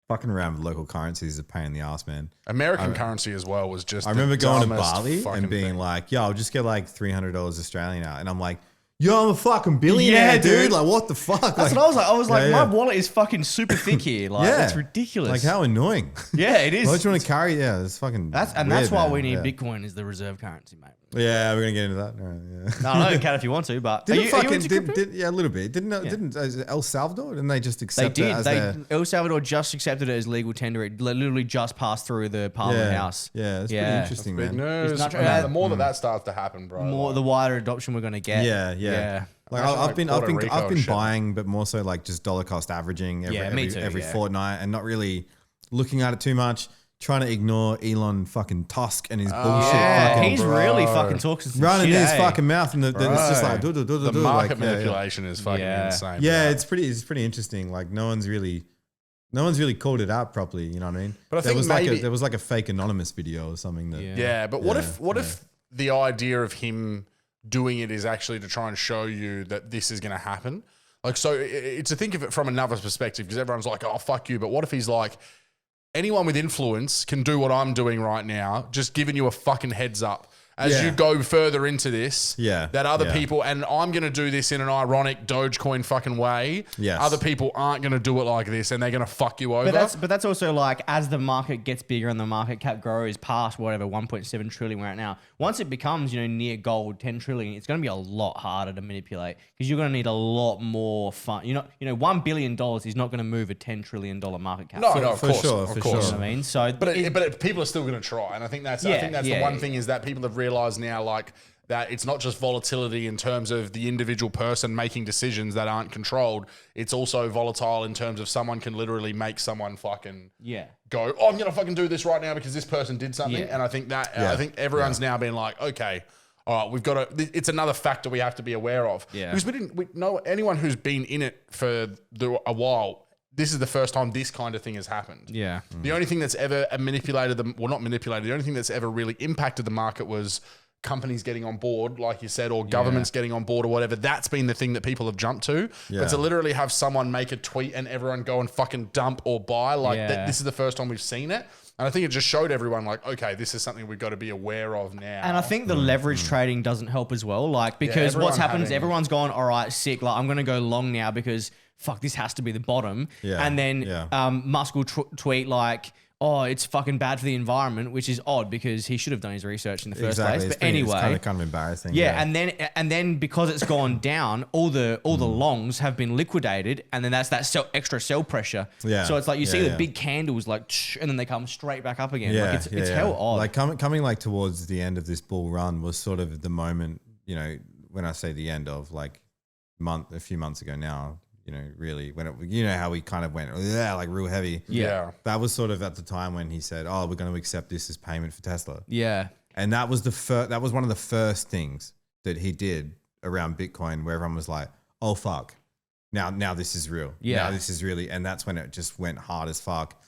fucking around with local currencies is a pain in the ass, man. American currency as well was just. I remember the going to dumbest Bali fucking and being thing. like, yo, I'll just get like $300 Australian out. And I'm like, yo, I'm a fucking billionaire, Yeah, dude. dude. Like, what the fuck? That's Like, what I was like. I was like, yeah, my yeah. wallet is fucking super thick here. Like, Yeah. it's ridiculous. like, how annoying. Yeah, it is. Why do you want to carry? Yeah, it's fucking. That's weird, why man. we need Yeah. Bitcoin as the reserve currency, mate. Yeah, we're gonna get into that. All right, yeah. No, I don't care if you want to, but Didn't are you fucking into crypto? yeah, a little bit. Didn't El Salvador? Didn't they just They accept it did. as their El Salvador just accepted it as legal tender. It literally just passed through the Parliament House. Yeah, it's Yeah. pretty interesting, Big man. news. not- And the more that starts to happen, bro. More like, the wider adoption we're going to get. Yeah. Like Imagine, I've like, been Puerto Rico been shit. buying, but more so like just dollar cost averaging Yeah, me too, every yeah. fortnight and not really looking at it too much. Trying to ignore Elon fucking Tusk and his bullshit. Yeah, fucking he's bro. really fucking talking some running shit, his eh? fucking mouth, and it's just like Bro. do the do market like, yeah, yeah. manipulation is fucking Yeah. insane. Yeah, bro. it's pretty interesting. Like no one's really called it out properly. You know what I mean? But I there think was maybe- there was like a fake anonymous video or something that. Yeah. Yeah, but what if the idea of him doing it is actually to try and show you that this is going to happen? Like, so it's to think of it from another perspective because everyone's like, oh, fuck you. But what if he's like, anyone with influence can do what I'm doing right now, just giving you a fucking heads up. As Yeah. you go further into this, Yeah, that other yeah. people, and I'm going to do this in an ironic Dogecoin fucking way. Yes. Other people aren't going to do it like this and they're going to fuck you over. But that's also like as the market gets bigger and the market cap grows past whatever 1.7 trillion we're at now. Once it becomes near gold 10 trillion, it's going to be a lot harder to manipulate because you're going to need a lot more fun. $1 billion is not going to move a $10 trillion market cap. no, So- no, of for course, sure, of for course. You know what I mean? So, But people are still going to try, and I think that's Yeah, the yeah, one yeah. thing is that people have realized now, like that it's not just volatility in terms of the individual person making decisions that aren't controlled. It's also volatile in terms of someone can literally make someone fucking yeah. go, oh, I'm going to fucking do this right now because this person did something. Yeah. And I think that Yeah. I think everyone's now been like, okay, all right, we've got to. It's another factor we have to be aware of. Yeah. Because we know anyone who's been in it for a while. This is the first time this kind of thing has happened. Yeah. The only thing that's ever manipulated them, well, not manipulated, the only thing that's ever really impacted the market was companies getting on board, like you said, or governments getting on board or whatever. That's been the thing that people have jumped to. Yeah. But to literally have someone make a tweet and everyone go and fucking dump or buy, like Yeah. this is the first time we've seen it. And I think it just showed everyone like, okay, this is something we've got to be aware of now. And I think the leverage trading doesn't help as well. Like, because what's happened is everyone's gone, all right, sick. Like, I'm going to go long now because fuck, this has to be the bottom. Yeah, And then yeah. Musk will tweet like, oh, it's fucking bad for the environment, which is odd because he should have done his research in the first place. But anyway, it's kind of embarrassing. yeah, and then because it's gone down, all the longs have been liquidated, and then that's that extra sell pressure. Yeah, So it's like you see the yeah. big candles like, and then they come straight back up again. Yeah, Like it's hell odd. Like coming like towards the end of this bull run was sort of the moment, you know, when I say the end of like a few months ago now, you know, really when it, you know, how we kind of went, yeah, like real heavy. Yeah. That was sort of at the time when he said, oh, we're going to accept this as payment for Tesla. Yeah. And that was that was one of the first things that he did around Bitcoin where everyone was like, oh, fuck. Now this is real. Yeah. Now this is really, and that's when it just went hard as fuck.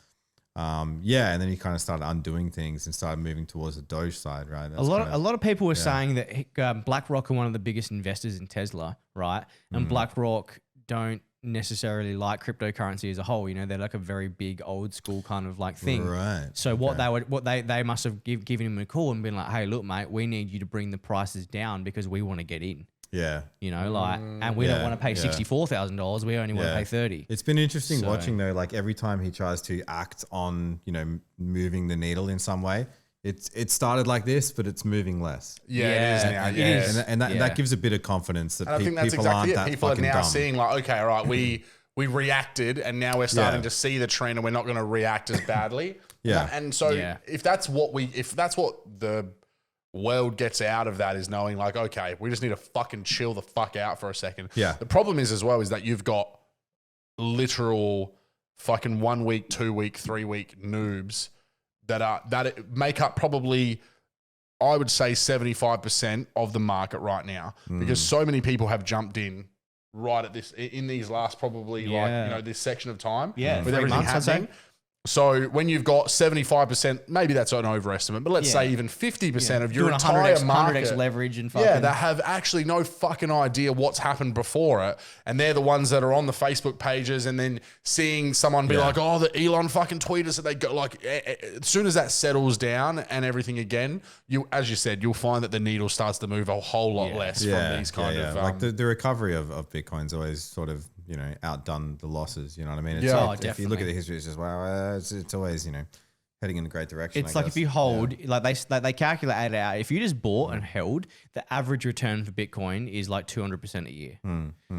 Yeah, and then he kind of started undoing things and started moving towards the Doge side, right? A lot of people were saying that BlackRock are one of the biggest investors in Tesla, right? And BlackRock don't necessarily like cryptocurrency as a whole. You know, they're like a very big old school kind of like thing. Right. So what they must have given him a call and been like, hey, look, mate, we need you to bring the prices down because we want to get in. Yeah. You know, like, and we don't want to pay $64,000. We only want to pay 30. It's been interesting watching though, like every time he tries to act on, you know, moving the needle in some way, it started like this, but it's moving less. Yeah, it is now. It Yeah. is. And that gives a bit of confidence that And I think that's people aren't exactly it. that People are fucking now dumb. seeing like, okay, all right, we reacted and now we're starting to see the trend and we're not going to react as badly. Yeah. And so if that's what the world gets out of that is knowing like, okay, we just need to fucking chill the fuck out for a second. Yeah. The problem is as well is that you've got literal fucking 1 week, 2 week, 3 week noobs that make up probably, I would say 75% of the market right now because so many people have jumped in right at in these last probably like, you know, this section of time with 3 everything months, I'd say. happening. So when you've got 75%, maybe that's an overestimate, but let's say even 50% of your Doing entire 100x market, leverage and fucking. yeah, that have actually no fucking idea what's happened before it. And they're the ones that are on the Facebook pages and then seeing someone be like, oh, the Elon fucking tweeted us that they go like, as soon as that settles down and everything again, as you said, you'll find that the needle starts to move a whole lot less from these kind of. Like the recovery of Bitcoin's always sort of, you know, outdone the losses. You know what I mean? It's Yeah. like, if you look at the history, it's just, wow, it's always, you know, heading in a great direction. It's I like guess. if you hold, like they calculate it out. If you just bought and held, the average return for Bitcoin is like 200% a year.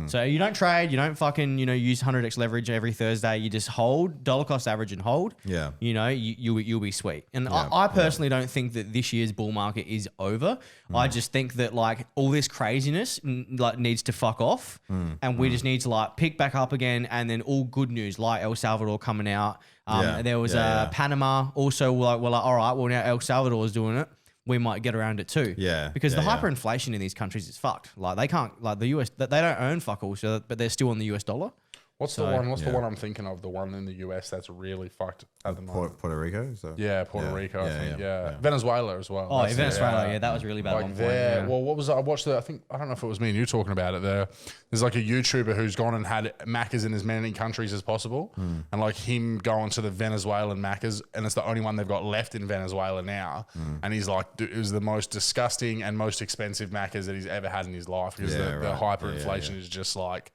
So you don't trade, you don't fucking, you know, use 100x leverage every Thursday. You just hold, dollar cost average and hold. Yeah. You know, you'll be sweet. And I personally don't think that this year's bull market is over. I just think that like all this craziness like needs to fuck off, and we just need to like pick back up again. And then all good news like El Salvador coming out. There was Panama also like, well, all right, well now El Salvador is doing it. We might get around it too. Yeah. Because the hyperinflation in these countries is fucked. Like they can't, like the US, they don't earn fuck all, but they're still on the US dollar. What's the one I'm thinking of? The one in the US that's really fucked at the moment. Puerto Rico. So. Yeah, Puerto Rico. I think. Venezuela as well. Oh, That's Venezuela. That was really bad. Like there. Well, what was I watched? I don't know if it was me and you talking about it. There's like a YouTuber who's gone and had Maccas in as many countries as possible, and like him going to the Venezuelan Maccas, and it's the only one they've got left in Venezuela now. And he's like, it was the most disgusting and most expensive Maccas that he's ever had in his life because the hyperinflation is just like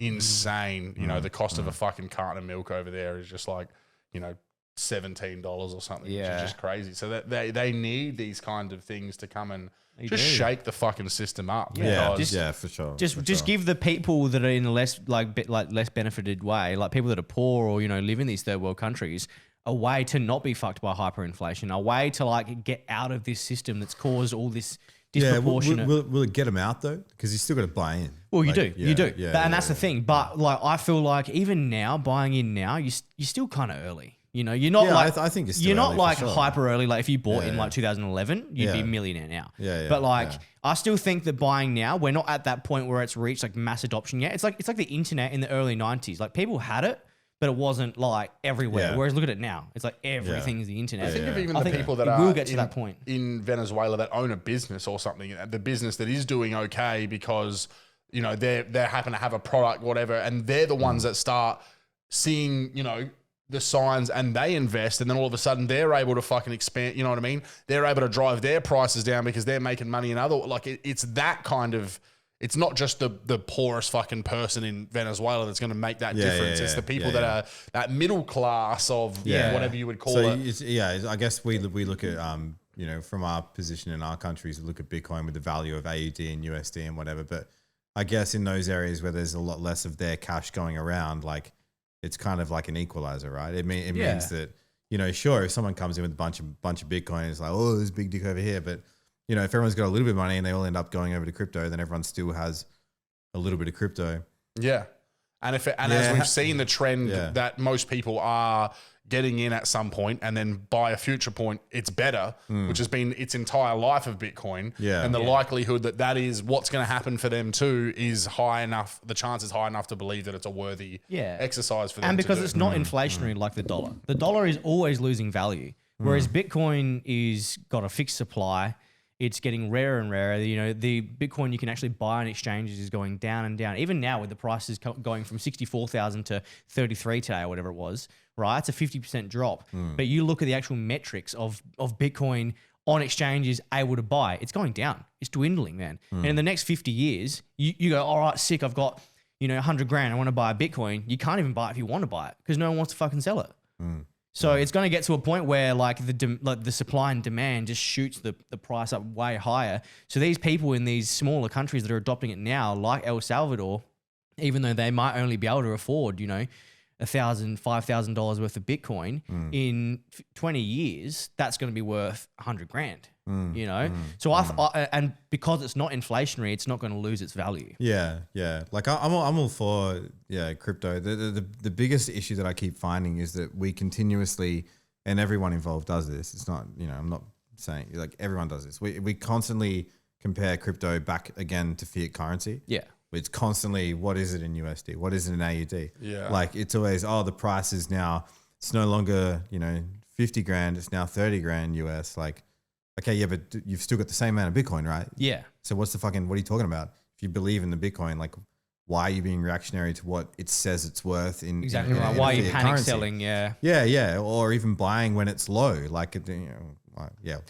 insane. You know, the cost of a fucking carton of milk over there is just like, you know, $17 or something, which is just crazy. So that they need these kind of things to come and shake the fucking system up. Yeah, because for sure. Just give the people that are in a less less benefited way, like people that are poor or, you know, live in these third world countries, a way to not be fucked by hyperinflation, a way to like get out of this system that's caused all this disproportionate. Will it get them out though? Because you still got to buy in. Well, you like, do. And that's the thing. But like, I feel like even now, buying in now, you're still kind of early. You know, you're not like, I think it's still you're not early like for sure. hyper early. Like if you bought in like 2011, you'd be a millionaire now. But like, I still think that buying now, we're not at that point where it's reached like mass adoption yet. It's like the internet in the early 90s. Like people had it, but it wasn't like everywhere. Whereas look at it now. It's like everything's the internet. think of even the people that will are get to that point in Venezuela that own a business or something, the business that is doing okay because, you know, they happen to have a product, whatever, and they're the ones that start seeing, you know, the signs and they invest, and then all of a sudden they're able to fucking expand. You know what I mean? They're able to drive their prices down because they're making money in other, like it's that kind of, it's not just the poorest fucking person in Venezuela that's going to make that difference. It's the people that are that middle class of whatever you would call it. I guess we look at, you know, from our position in our countries, we look at Bitcoin with the value of AUD and USD and whatever. But I guess in those areas where there's a lot less of their cash going around, like it's kind of like an equalizer, right? It means that, you know, sure, if someone comes in with a bunch of Bitcoin, it's like, oh, there's big dick over here. But, you know, if everyone's got a little bit of money and they all end up going over to crypto, then everyone still has a little bit of crypto. Yeah. And as we've seen the trend that most people are getting in at some point, and then by a future point, it's better, which has been its entire life of Bitcoin. Yeah. And the likelihood that is what's going to happen for them too is high enough. The chance is high enough to believe that it's a worthy exercise for them. And because to do. it's not inflationary like the dollar. The dollar is always losing value, whereas Bitcoin is got a fixed supply. It's getting rarer and rarer. You know, the Bitcoin you can actually buy on exchanges is going down and down. Even now with the prices going from 64,000 to 33 today or whatever it was, right? It's a 50% drop. But you look at the actual metrics of Bitcoin on exchanges able to buy, it's going down. It's dwindling, man. And in the next 50 years, you go, all right, sick, I've got, you know, 100 grand. I want to buy a Bitcoin. You can't even buy it if you want to buy it because no one wants to fucking sell it. So it's going to get to a point where like the supply and demand just shoots the price up way higher. So these people in these smaller countries that are adopting it now, like El Salvador, even though they might only be able to afford, you know, $1,000, $5,000 worth of Bitcoin in 20 years, that's going to be worth 100 grand. You know, so and because it's not inflationary, it's not going to lose its value. Yeah. Like I'm all for crypto. The biggest issue that I keep finding is that we continuously, and everyone involved does this. It's not, you know, I'm not saying like everyone does this. We constantly compare crypto back again to fiat currency. Yeah. It's constantly, what is it in USD? What is it in AUD? Yeah. Like it's always, the price is now, it's no longer, you know, 50 grand. It's now 30 grand US. Like, okay, yeah, but you've still got the same amount of Bitcoin, right? Yeah. So what are you talking about? If you believe in the Bitcoin, like why are you being reactionary to what it says it's worth in exactly right? in why are you panic currency? selling? Yeah, or even buying when it's low, like you know,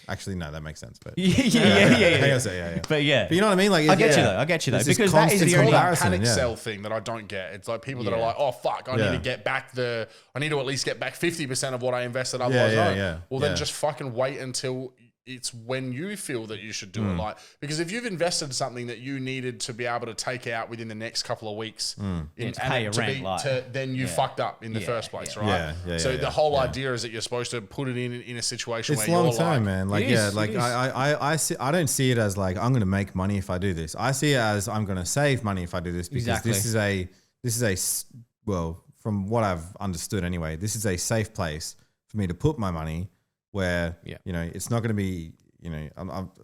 Actually, no, that makes sense. But yeah. But you know what I mean? Like I get you though, it's because that is the only panic sell thing that I don't get. It's like people that are like, oh fuck, I need to get back I need to at least get back 50% of what I invested. Otherwise, then just fucking wait until it's when you feel that you should do it. Like, because if you've invested something that you needed to be able to take out within the next couple of weeks, then you fucked up in the first place, right? So the whole idea is that you're supposed to put it in a situation where long you're term, like, man. Like, I don't see it as like I'm going to make money if I do this. I see it as I'm going to save money if I do this, because this is a well, from what I've understood anyway, this is a safe place for me to put my money. Where, you know, it's not going to be, you know,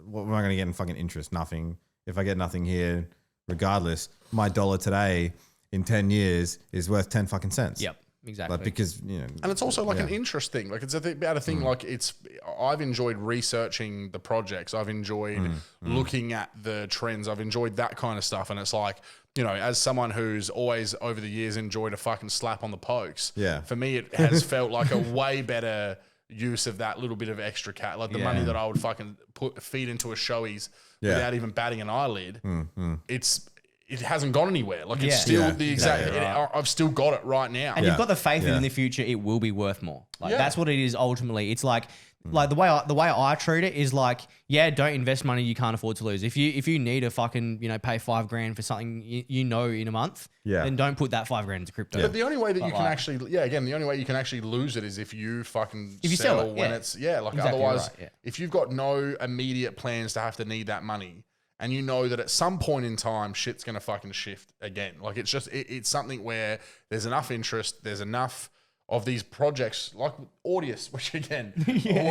what am I going to get in fucking interest? Nothing. If I get nothing here, regardless, my dollar today in 10 years is worth 10 fucking cents. Yep, exactly. Like, because, you know. And it's also like an interest thing. Like, it's about a thing like I've enjoyed researching the projects. I've enjoyed looking at the trends. I've enjoyed that kind of stuff. And it's like, you know, as someone who's always over the years enjoyed a fucking slap on the pokes. Yeah. For me, it has felt like a way better use of that little bit of extra like the money that I would fucking feed into a showies without even batting an eyelid. It hasn't gone anywhere. Like it's still the exact. I've still got it right now, and you've got the faith that in the future it will be worth more. Like that's what it is ultimately. It's like the way I treat it is like, don't invest money you can't afford to lose. If you need to fucking, you know, pay $5,000 for something you know in a month, then don't put that $5,000 into crypto. But the only way that you can actually, the only way you can actually lose it is if you fucking sell it when it's exactly otherwise, if you've got no immediate plans to have to need that money, and you know that at some point in time shit's gonna fucking shift again. Like it's just it's something where there's enough interest, there's enough of these projects like Audius, which again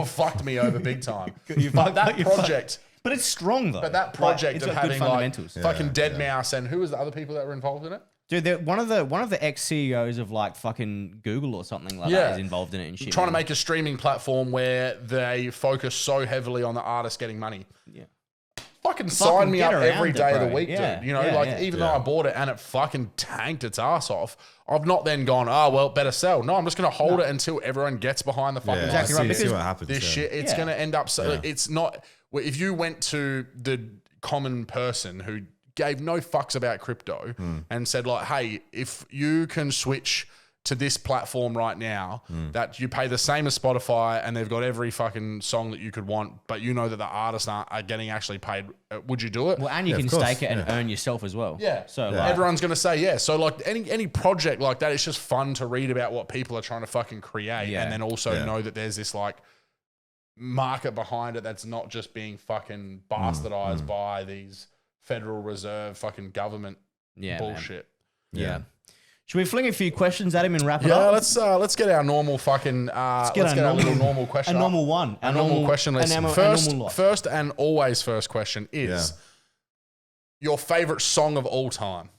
fucked me over big time. But that project, but it's strong though. But that project of having like fucking Dead Yeah. Mouse and who was the other people that were involved in it? Dude, one of the ex CEOs of like fucking Google or something like that is involved in it and shit. Trying to make a streaming platform where they focus so heavily on the artist getting money. Yeah. fucking sign me get up around every it, day of the bro. week, Yeah. dude. You know, Yeah, like yeah. even though I bought it and it fucking tanked its ass off, I've not then gone, oh, well, better sell. No, I'm just going to hold it until everyone gets behind the fucking Yeah, Exactly right, see because what happens. this shit, it's Yeah. going to end up so it's not. If you went to the common person who gave no fucks about crypto and said like, hey, if you can switch to this platform right now, that you pay the same as Spotify and they've got every fucking song that you could want, but you know that the artists are getting actually paid, would you do it? Well, and you Yeah, can of course. stake it and earn yourself as well. Yeah. So Yeah. like, Everyone's going to say yeah. So like any project like that, it's just fun to read about what people are trying to fucking create, Yeah. and then also know that there's this like market behind it that's not just being fucking bastardized by these Federal Reserve fucking government yeah, bullshit. Yeah. Should we fling a few questions at him and wrap it Yeah, up? let's get our normal fucking let's get our little normal question. A normal one. A normal question list. First and always first question is your favorite song of all time.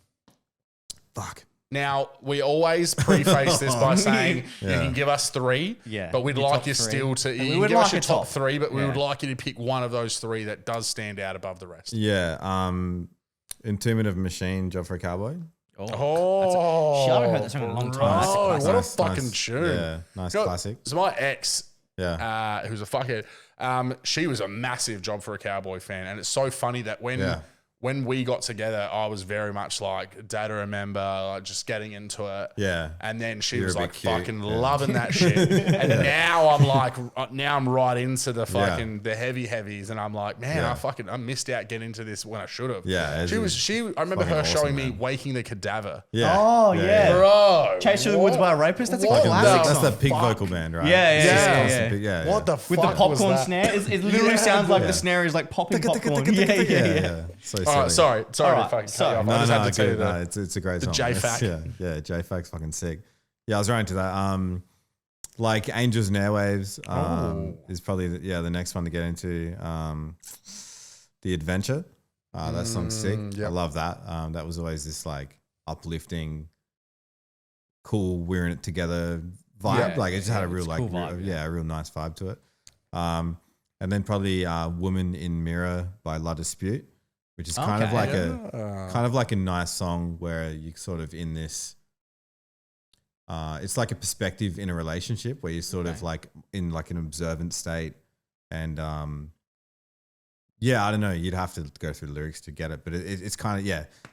Fuck. Now, we always preface this by saying you can give us 3, but we'd your like top you 3. still to We you would can give us like your a top top. 3, but we would like you to pick one of those 3 that does stand out above the rest. Yeah. Entombment of a Machine, Job for a Cowboy. Oh, Shit, I haven't heard that song in a long time. That's a Oh, classic. what a fucking tune. Yeah, nice You know, classic. So my ex, Yeah. who's a fuckhead, she was a massive Job for a Cowboy fan, and it's so funny that when we got together, I was very much like, Dad, I remember like, just getting into it. Yeah. And then she You're was a bit like cute. fucking loving that shit. And now I'm like, now I'm right into the fucking, the heavies. And I'm like, man, I missed out getting into this when I should have. Yeah. I remember her fucking showing awesome, me man. Waking the Cadaver. Yeah. Oh, yeah. Bro. Chase Through the Woods by a Rapist. That's a What classic the That's song. the pig fuck? vocal band, right? Yeah. What the With the fuck was popcorn that? snare. It literally sounds like the snare is like popping popcorn. Yeah. So All right, sorry to right, fucking so- cut you off. I No, just had to tell you good. that. No, it's a great song. J-Fac. Yeah, J-Fac's fucking sick. Yeah, I was right into that. Like Angels and Airwaves is probably the next one to get into. The Adventure. That song's sick. yep. I love that. That was always this like uplifting, cool, we're in it together vibe. Yeah. Like it just had a real It's a like cool vibe, a real nice vibe to it. And then probably Woman in Mirror by La Dispute, which is kind of like a nice song where you sort of in this it's like a perspective in a relationship where you're sort of like in like an observant state and I don't know. You'd have to go through the lyrics to get it, but it's kind of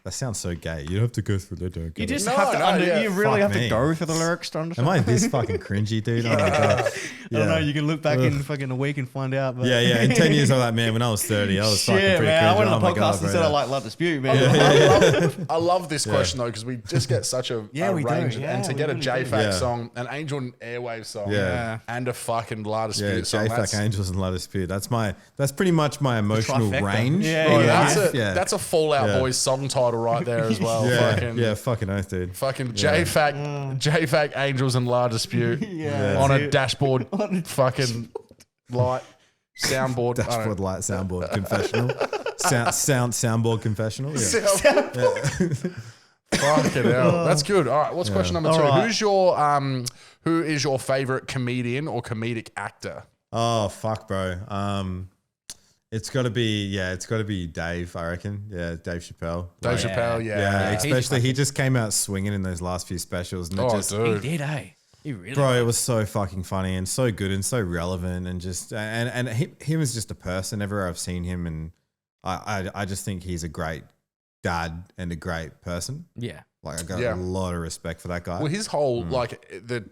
that sounds so gay. You have to go through the lyrics. You just No, have to no, yeah. you really Fuck have me. to go through the lyrics to understand. Am I this fucking cringy, dude? Oh my god. I don't know. You can look back in fucking a week and find out. But Yeah. In 10 years, I'm like, man, when I was 30, I was fucking shit, pretty man. I cringy. went on Oh the my God, podcast bro, and said I yeah. like Love Dispute, man. I love this question though because we just get such a Yeah, a we do. range, Yeah, and to we get a really do. J-Fac Yeah. song, an Angel and Airwaves song, Yeah. and a fucking La Yeah, Dispute song. J-Fac Angels and La Dispute. That's pretty much my emotional trifecta. range. Yeah, Bro, yeah. that's a Fallout Yeah. Boys song title right there as well. Fucking oath, dude. Fucking J-Fac Angels and La Dispute on a dashboard fucking light soundboard. I don't Dashboard light soundboard confessional. Soundboard confessional. Yeah. know. Fucking hell. That's good. All right, what's question number 2? right. Who is your favorite comedian or comedic actor? Oh fuck, bro. It's got to be Dave. I reckon. Yeah, Dave Chappelle. Dave yeah. Chappelle, Yeah, yeah. especially he just came out swinging in those last few specials. And it Oh, just, He dude. did, He really bro, it was so fucking funny and so good and so relevant and just and him as just a person. Everywhere I've seen him, and I just think he's a great dad and a great person. Yeah. Like I got Yeah. a lot of respect for that guy. Well, his whole like the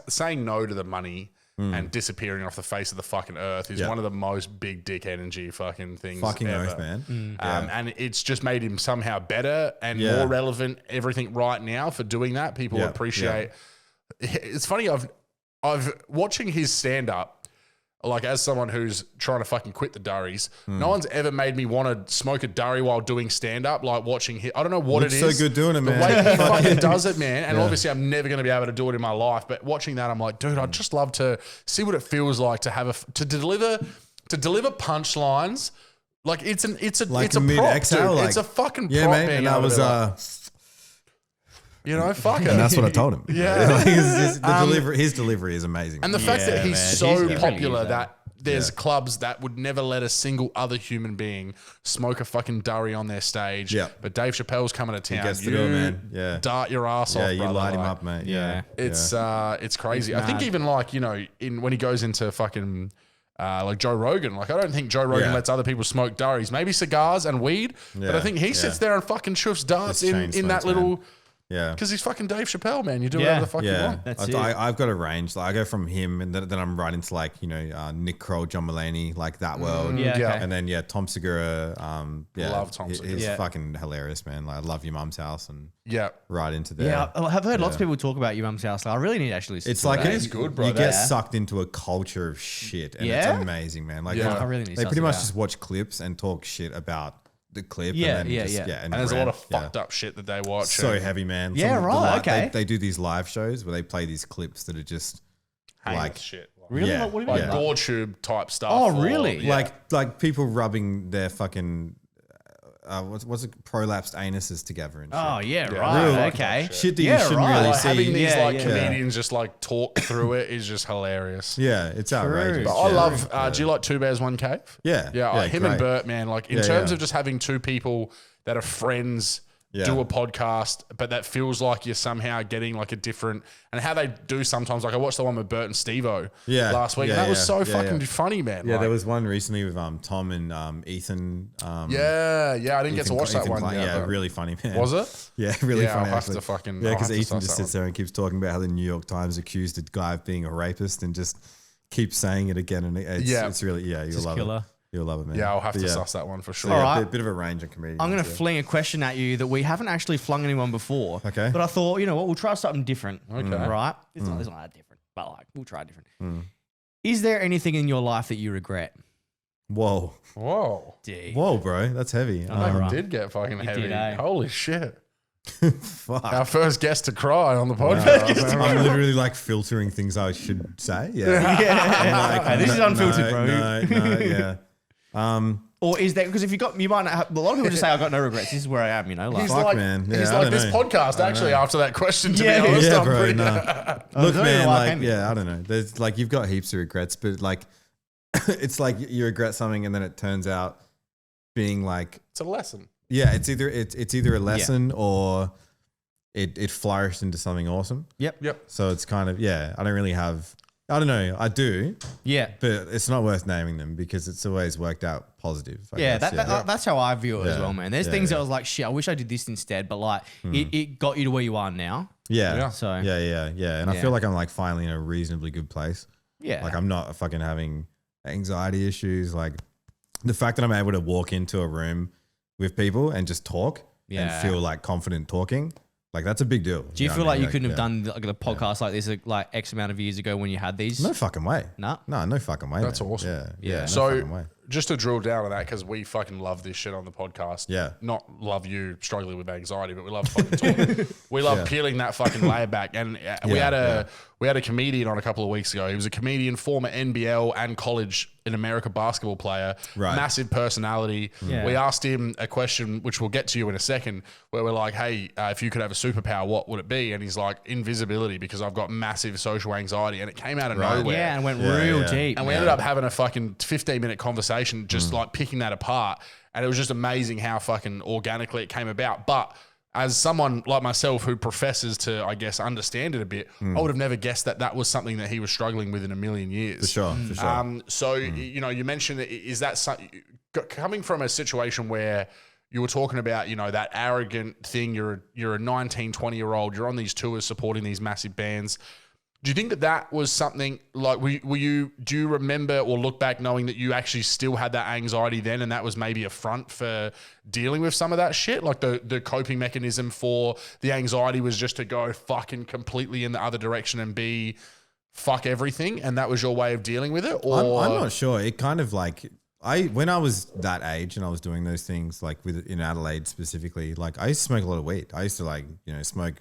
saying no to the money and disappearing off the face of the fucking earth is one of the most big dick energy fucking things. fucking ever. oath, man. And it's just made him somehow better and more relevant. Everything right now for doing that, people appreciate. It's funny. I've watching his stand up. Like as someone who's trying to fucking quit the durries, no one's ever made me want to smoke a durry while doing stand up. Like watching him, I don't know what Looks it so is. good doing it, The man. way he fucking does it, man. And obviously, I'm never going to be able to do it in my life. But watching that, I'm like, dude, I'd just love to see what it feels like to have to deliver punchlines. Like it's a mid prop, exhale, dude. like, it's a fucking prop, yeah, man. man. And I was you know, fuck it. and that's what I told him. Yeah. Like, his delivery is amazing. And the fact that he's man. so He really popular is, that there's clubs that would never let a single other human being smoke a fucking durry on their stage. Yeah. But Dave Chappelle's coming to town. gets to do it, man. Yeah. Dart your ass off, Yeah, you brother. light him Like, up, mate. Yeah. Yeah. It's crazy. I think mad. even like, you know, when he goes into fucking like Joe Rogan, like I don't think Joe Rogan Yeah. lets other people smoke durries. Maybe cigars and weed, but I Yeah, think he sits there and fucking chuffs darts Just chain in that smokes, little... man. Yeah. Because he's fucking Dave Chappelle, man. You do Yeah. whatever the fuck you Yeah, want. That's I've got a range. Like I go from him, and then I'm right into like Nick Kroll, John Mulaney, like that world. Yeah, Yeah. okay. And then Tom Segura. Love Tom Segura. He's Yeah. fucking hilarious, man. Like I love Your Mum's House and Yeah. right into there. Yeah, I've heard lots of people talk about Your Mum's House. Like, I really need to actually listen It's to like that. is good, bro. You get Yeah. sucked into a culture of shit, and Yeah? it's amazing, man. Like Yeah. I really need to they suss pretty it much out. just watch clips and talk shit about the clip. Yeah, and then yeah. And there's a lot of yeah. fucked up shit that they watch. So and heavy, man. Yeah, of the right, li- okay. They do these live shows where they play these clips that are just heinous like shit. Like, Really? Yeah. What do you like mean? Yeah. GoreTube type stuff. Oh, or- really? yeah. like people rubbing their fucking what's it, prolapsed anuses together and shit. Oh, yeah, Yeah, right. real okay. Shit that you Yeah, shouldn't right. really Like, see. having these Yeah, like yeah. comedians just like talk through it is just hilarious. Yeah, it's outrageous. But I Yeah. love. Do you like Two Bears One Cave? Yeah, Yeah, him and great. Bert, man. Like in Yeah, terms yeah. of just having two people that are friends. Yeah. Do a podcast, but that feels like you're somehow getting like a different, and how they do sometimes. Like I watched the one with Bert and Steve-O Yeah, last week, yeah, and that was yeah, so yeah, fucking yeah. funny, man. Yeah, Like, there was one recently with Tom and Ethan. yeah, I didn't get to watch that one. Klein. yet, Yeah, but- really funny, man. Was it? Yeah, really Yeah, I'll funny. have actually. to fucking- yeah, I'll because have to Ethan suss just that sits there and keeps talking about how the New York Times accused a guy of being a rapist and just keeps saying it again and it's, Yeah. it's really you'll love killer. it. You'll love it, man. Yeah, I'll have But to yeah. suss that one for sure. So, yeah, All right. bit of a range of comedians. I'm going to yeah. fling a question at you that we haven't actually flung anyone before. Okay. But I thought, you know what, we'll try something different. Okay. Right? It's not that different, but like, we'll try different. Is there anything in your life that you regret? Whoa, Whoa, D. whoa, bro, that's heavy. know, that right. did get fucking heavy. did, eh? Holy shit! Fuck. Our first guest to cry on the podcast. I'm literally like filtering things I should say. Yeah. Yeah. This is unfiltered, bro. No, yeah. Or is there, because if you got, you might not have, a lot of people just say, I've got no regrets. This is where I am, you know? Like, He's Fuck, like, man. Yeah, he's I like don't this know. podcast. Actually, after that question, to Yeah, be honest, Yeah, I'm bro. pretty. No. I Look, don't know man, why I like, came here. yeah, I don't know. There's like you've got heaps of regrets, but like, it's like you regret something, and then it turns out being like, It's a lesson. yeah, it's either a lesson or it flourished into something awesome. Yep. So it's kind of I don't really have. I don't know. I do, yeah. but it's not worth naming them because it's always worked out positive. I Yeah, guess, that's how I view it as Yeah. well, man. There's Yeah, things yeah. that I was like, shit, I wish I did this instead, but like, it got you to where you are now. Yeah. Yeah. So, And I Yeah. feel like I'm like finally in a reasonably good place. yeah. Like I'm not fucking having anxiety issues. Like the fact that I'm able to walk into a room with people and just talk Yeah. and feel like confident talking, like that's a big deal. Do you know feel what I like mean? you couldn't have yeah. done like a podcast like this like X amount of years ago when you had these? No fucking way. Nah. No fucking way. That's man. awesome. Yeah. Yeah. No So, fucking way. just to drill down on that, because we fucking love this shit on the podcast. Yeah. Not love you struggling with anxiety, but we love fucking talking. We love peeling that fucking layer back. And we had a comedian on a couple of weeks ago. He was a comedian, former NBL and college in America basketball player, Right. massive personality. Yeah. We asked him a question, which we'll get to you in a second, where we're like, hey, if you could have a superpower, what would it be? And he's like, invisibility, because I've got massive social anxiety. And it came out of nowhere. Yeah, and went Yeah, real yeah. deep. And we ended up having a fucking 15-minute conversation, just like picking that apart. And it was just amazing how fucking organically it came about. But as someone like myself who professes to, I guess, understand it a bit, I would have never guessed that that was something that he was struggling with in a million years. For sure. For sure. So, you know, you mentioned that, is that coming from a situation where you were talking about, you know, that arrogant thing, you're a 19, 20-year-old, you're on these tours supporting these massive bands. Do you think that that was something like, do you remember or look back knowing that you actually still had that anxiety then, and that was maybe a front for dealing with some of that shit? Like the coping mechanism for the anxiety was just to go fucking completely in the other direction and be fuck everything, and that was your way of dealing with it? Or I'm not sure. It kind of like when I was that age and I was doing those things like in Adelaide specifically, like I used to smoke a lot of weed. I used to like, you know, smoke.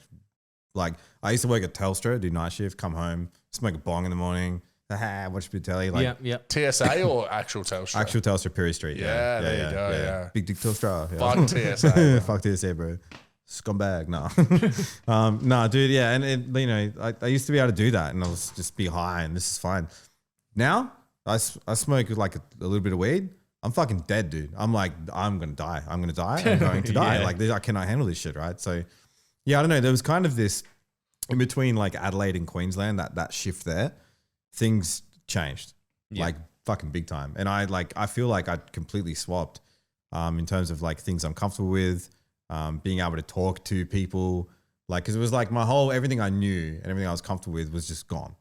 Like I used to work at Telstra, do night shift, come home, smoke a bong in the morning, watch a bit of telly, like yeah. TSA or actual Telstra? actual Telstra, Perry Street. Yeah, there you go, yeah. Big dick Telstra. Yeah. Fuck TSA. bro. Fuck TSA, bro. Scumbag. No. No, dude. Yeah. And you know, I used to be able to do that and I was just be high and this is fine. Now I smoke like a little bit of weed, I'm fucking dead, dude. I'm like, I'm going to die. I'm going to die. I'm going to die. Yeah. Like, I cannot handle this shit, right? So, yeah, I don't know. There was kind of this in between like Adelaide and Queensland, that shift there, things changed like fucking big time. And I feel like I completely swapped in terms of like things I'm comfortable with, being able to talk to people. Like, cause it was like everything I knew and everything I was comfortable with was just gone.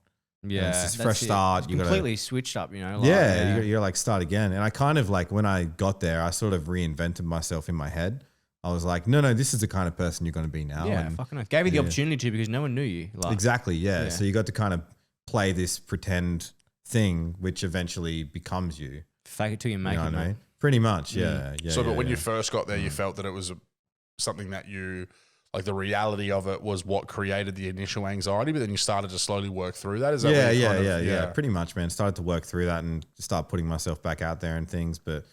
Yeah. It's just fresh start. It's You gotta, completely switched up, you know? Like, you gotta like start again. And I kind of like, when I got there, I sort of reinvented myself in my head. I was like, no, this is the kind of person you're going to be now. Yeah, and fucking oath. Gave you the opportunity to because no one knew you. Like, exactly. Yeah. So you got to kind of play this pretend thing, which eventually becomes you. Fake it till you make You know it, what I mate. mean? Pretty much. Yeah. Yeah. So, but when yeah. you first got there, you felt that it was something that you, like the reality of it was what created the initial anxiety, but then you started to slowly work through that. Is that what you kind of- yeah. Pretty much, man. Started to work through that and start putting myself back out there and things. But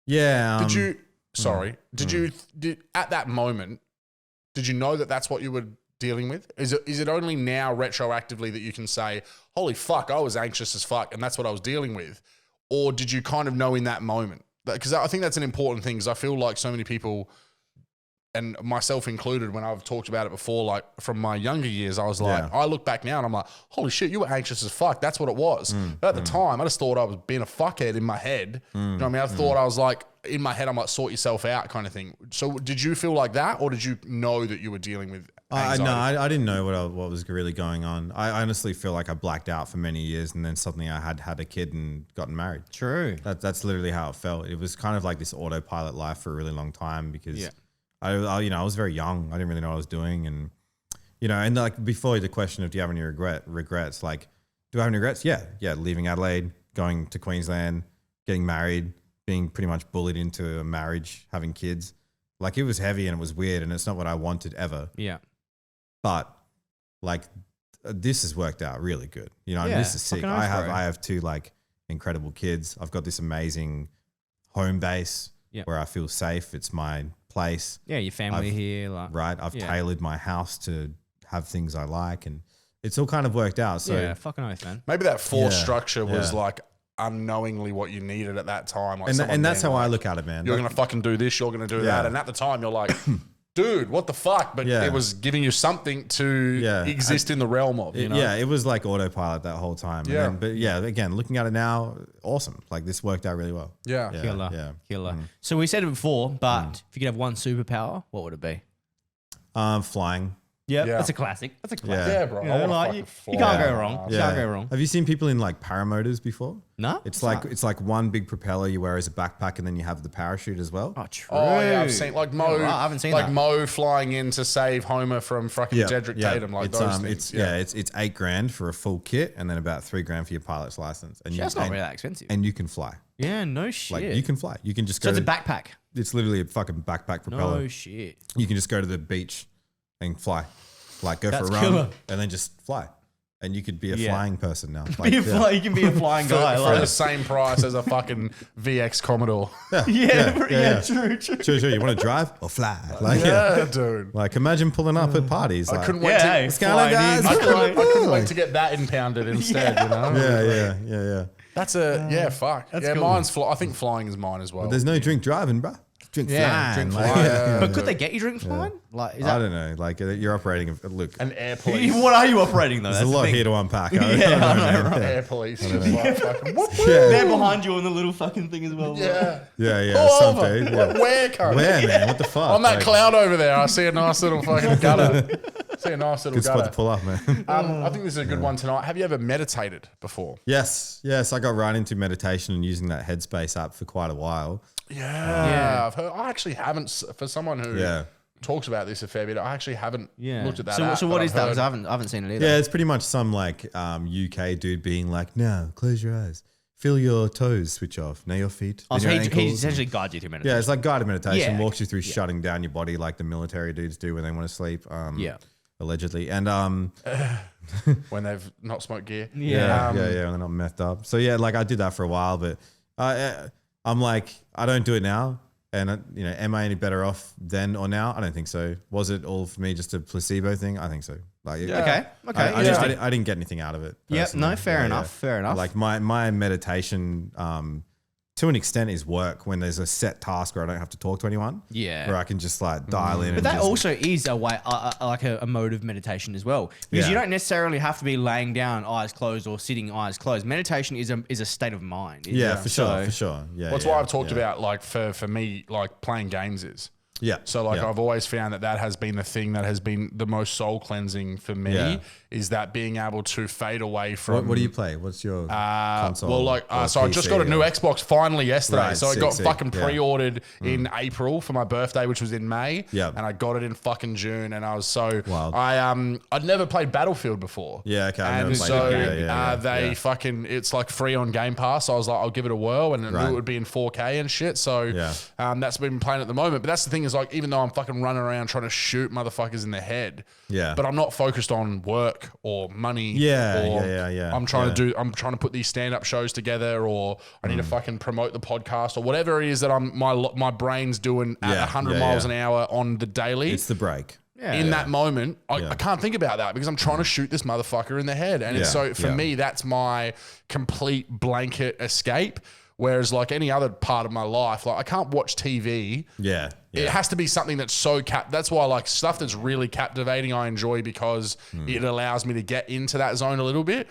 yeah. Did you, at that moment, did you know that that's what you were dealing with? Is it only now retroactively that you can say, holy fuck, I was anxious as fuck and that's what I was dealing with? Or did you kind of know in that moment? Because I think that's an important thing, because I feel like so many people, and myself included, when I've talked about it before, like from my younger years, I was like, I look back now and I'm like, holy shit, you were anxious as fuck. That's what it was. But at the time, I just thought I was being a fuckhead in my head. You know what I mean? I thought I was like, in my head, I'm like, sort yourself out kind of thing. So did you feel like that, or did you know that you were dealing with anxiety? No, I didn't know what was really going on. I honestly feel like I blacked out for many years, and then suddenly I had a kid and gotten married. True. That's literally how it felt. It was kind of like this autopilot life for a really long time, because I was very young. I didn't really know what I was doing, and and like before the question of do you have any regrets? Like, do I have any regrets? Yeah, leaving Adelaide, going to Queensland, getting married, being pretty much bullied into a marriage, having kids. Like, it was heavy and it was weird, and it's not what I wanted ever. Yeah. But like, this has worked out really good. Yeah, this is sick. fucking oath, bro. I have two like incredible kids. I've got this amazing home base where I feel safe. It's my place. Yeah, your family here. Like, Right. I've tailored my house to have things I like, and it's all kind of worked out. So yeah, fucking oath, man. Maybe that forced structure was like unknowingly what you needed at that time. Like, and that's how I look at it, man. You're going to fucking do this, you're going to do that. And at the time, you're like, dude, what the fuck? But it was giving you something to exist in the realm of, you know? Yeah, it was like autopilot that whole time. Yeah. But again, looking at it now, awesome. Like, this worked out really well. Yeah. Killer. So we said it before, but if you could have one superpower, what would it be? Flying. Yeah, Yeah. that's a classic. Yeah, bro. You I know, wanna like, fucking you can't fly. go wrong. You can't go wrong. Have you seen people in like paramotors before? No? It's like one big propeller you wear as a backpack, and then you have the parachute as well. Oh, true. Oh, yeah, I've seen like Mo. Yeah, right, I haven't seen like that. Mo flying in to save Homer from fucking Jedrick Tatum. Like it's, those things. it's $8,000 for a full kit, and then about $3,000 for your pilot's license. And That's not really that expensive. And you can fly. Yeah, no shit. Like, you can fly. You can just so go. it's a backpack. It's literally a fucking backpack propeller. No shit. You can just go to the beach and fly. Like, go That's for a run killer. and then just fly. And you could be a Yeah. flying person now. You can be a flying guy. For the same price as a fucking VX Commodore. True. Sure. You want to drive or fly? Like, Yeah, dude. Like, imagine pulling up at parties. I Like, couldn't wait Yeah, to. hey, what's going on, flying guys? in, I couldn't Like, wait to get that impounded instead. You know. yeah. That's fuck. Yeah, cool. mine's. I think flying is mine as well. There's no drink driving, bro. Drink flying. drink Like, flying. yeah. But could they get you drink flying? Like, is I that, don't know. Like, you're operating. Look, An air police. what are you operating though? there's That's a the lot thing. here to unpack. I know, right? Air police. Just like fucking. Whoop, whoop. They're behind you on the little fucking thing as well. Yeah. Yeah. Pull Some over. dude. Yeah. Where, cunt? Where, man? What the fuck? On that Like, cloud over there, I see a nice little fucking gutter. See a nice little Good spot to gutter. pull up, man. I think this is a good one tonight. Have you ever meditated before? Yes. I got right into meditation and using that Headspace app for quite a while. Yeah. I've heard. I actually haven't. For someone who Yeah. talks about this a fair bit, I actually haven't looked at that. So, app, so but what I've is that? heard- Because I haven't seen it either. Yeah, it's pretty much some like UK dude being like, "No, close your eyes, feel your toes switch off, now your feet." Oh, then so your he ankles." essentially guides you through meditation. Yeah, it's like guided meditation, Yeah. walks you through shutting down your body like the military dudes do when they want to sleep. Allegedly, and when they've not smoked gear. yeah, when they're not methed up. So yeah, like I did that for a while, but I'm like, I don't do it now. And am I any better off then or now? I don't think so. Was it all for me just a placebo thing? I think so. Like, Okay. I didn't get anything out of it. Yep. personally. No, fair enough. Fair enough. Like my meditation, to an extent, is work when there's a set task where I don't have to talk to anyone. Yeah. Where I can just like dial in. But that also is a way, like a mode of meditation as well, because you don't necessarily have to be laying down, eyes closed, or sitting eyes closed. Meditation is a state of mind. For sure. Yeah. That's why I've talked about like for me, like playing games is. Yeah. So like I've always found that has been the thing that has been the most soul cleansing for me is that being able to fade away from. What do you play? What's your console? Well, like so I just got a new Xbox finally yesterday. Right, so I got sick, fucking yeah. pre-ordered in April for my birthday, which was in May. Yeah. And I got it in fucking June, and I was so Wild. I'd never played Battlefield before. Yeah, okay. I've And never played so it. they fucking it's like free on Game Pass. So I was like, I'll give it a whirl, and it would be in 4K and shit. So that's what we've been playing at the moment. But that's the thing is like, even though I'm fucking running around trying to shoot motherfuckers in the head, but I'm not focused on work or money. I'm trying to put these stand-up shows together, or I need to fucking promote the podcast, or whatever it is that my brain's doing at 100 miles an hour on the daily. It's the break. That moment, I can't think about that because I'm trying to shoot this motherfucker in the head. And it's so for me, that's my complete blanket escape. Whereas like any other part of my life, like I can't watch TV. It has to be something that's so that's why like stuff that's really captivating I enjoy, because it allows me to get into that zone a little bit.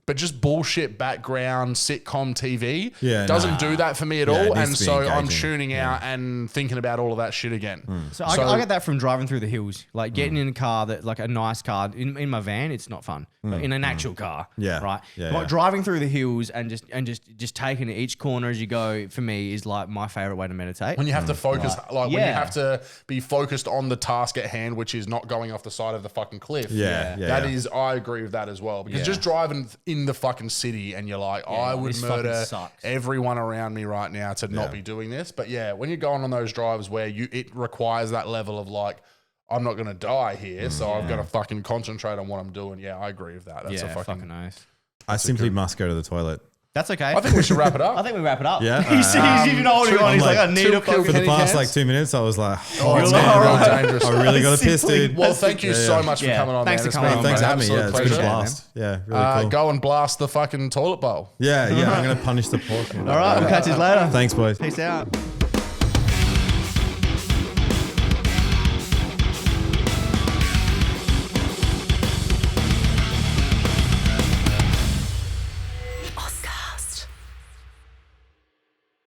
But just bullshit background sitcom TV doesn't do that for me at all. And so I'm tuning out and thinking about all of that shit again. So I get that from driving through the hills, like getting in a car that like a nice car in my van. It's not fun, but in an actual car, right? Like driving through the hills and just taking each corner as you go, for me, is like my favorite way to meditate. When you have to focus, when you have to be focused on the task at hand, which is not going off the side of the fucking cliff. I agree with that as well, because just driving in the fucking city and you're like, I would murder everyone around me right now to not be doing this. But when you're going on those drives where it requires that level of like, I'm not going to die here, so I've got to fucking concentrate on what I'm doing. Yeah, I agree with that. That's a fucking nice. I simply must go to the toilet. That's okay. I think we should wrap it up. I think we wrap it up. Yeah. He's even holding on. He's like, I need a fucking For the past like 2 minutes, I was like, it's real dangerous. I really got to piss, dude. Well, thank you so much for coming on. Thanks for coming on. Thanks for having me. Absolute It's been a pleasure. blast. Yeah, really cool. Go and blast the fucking toilet bowl. Yeah, I'm going to punish the pork. All right, we'll catch you later. Thanks, boys. Peace out.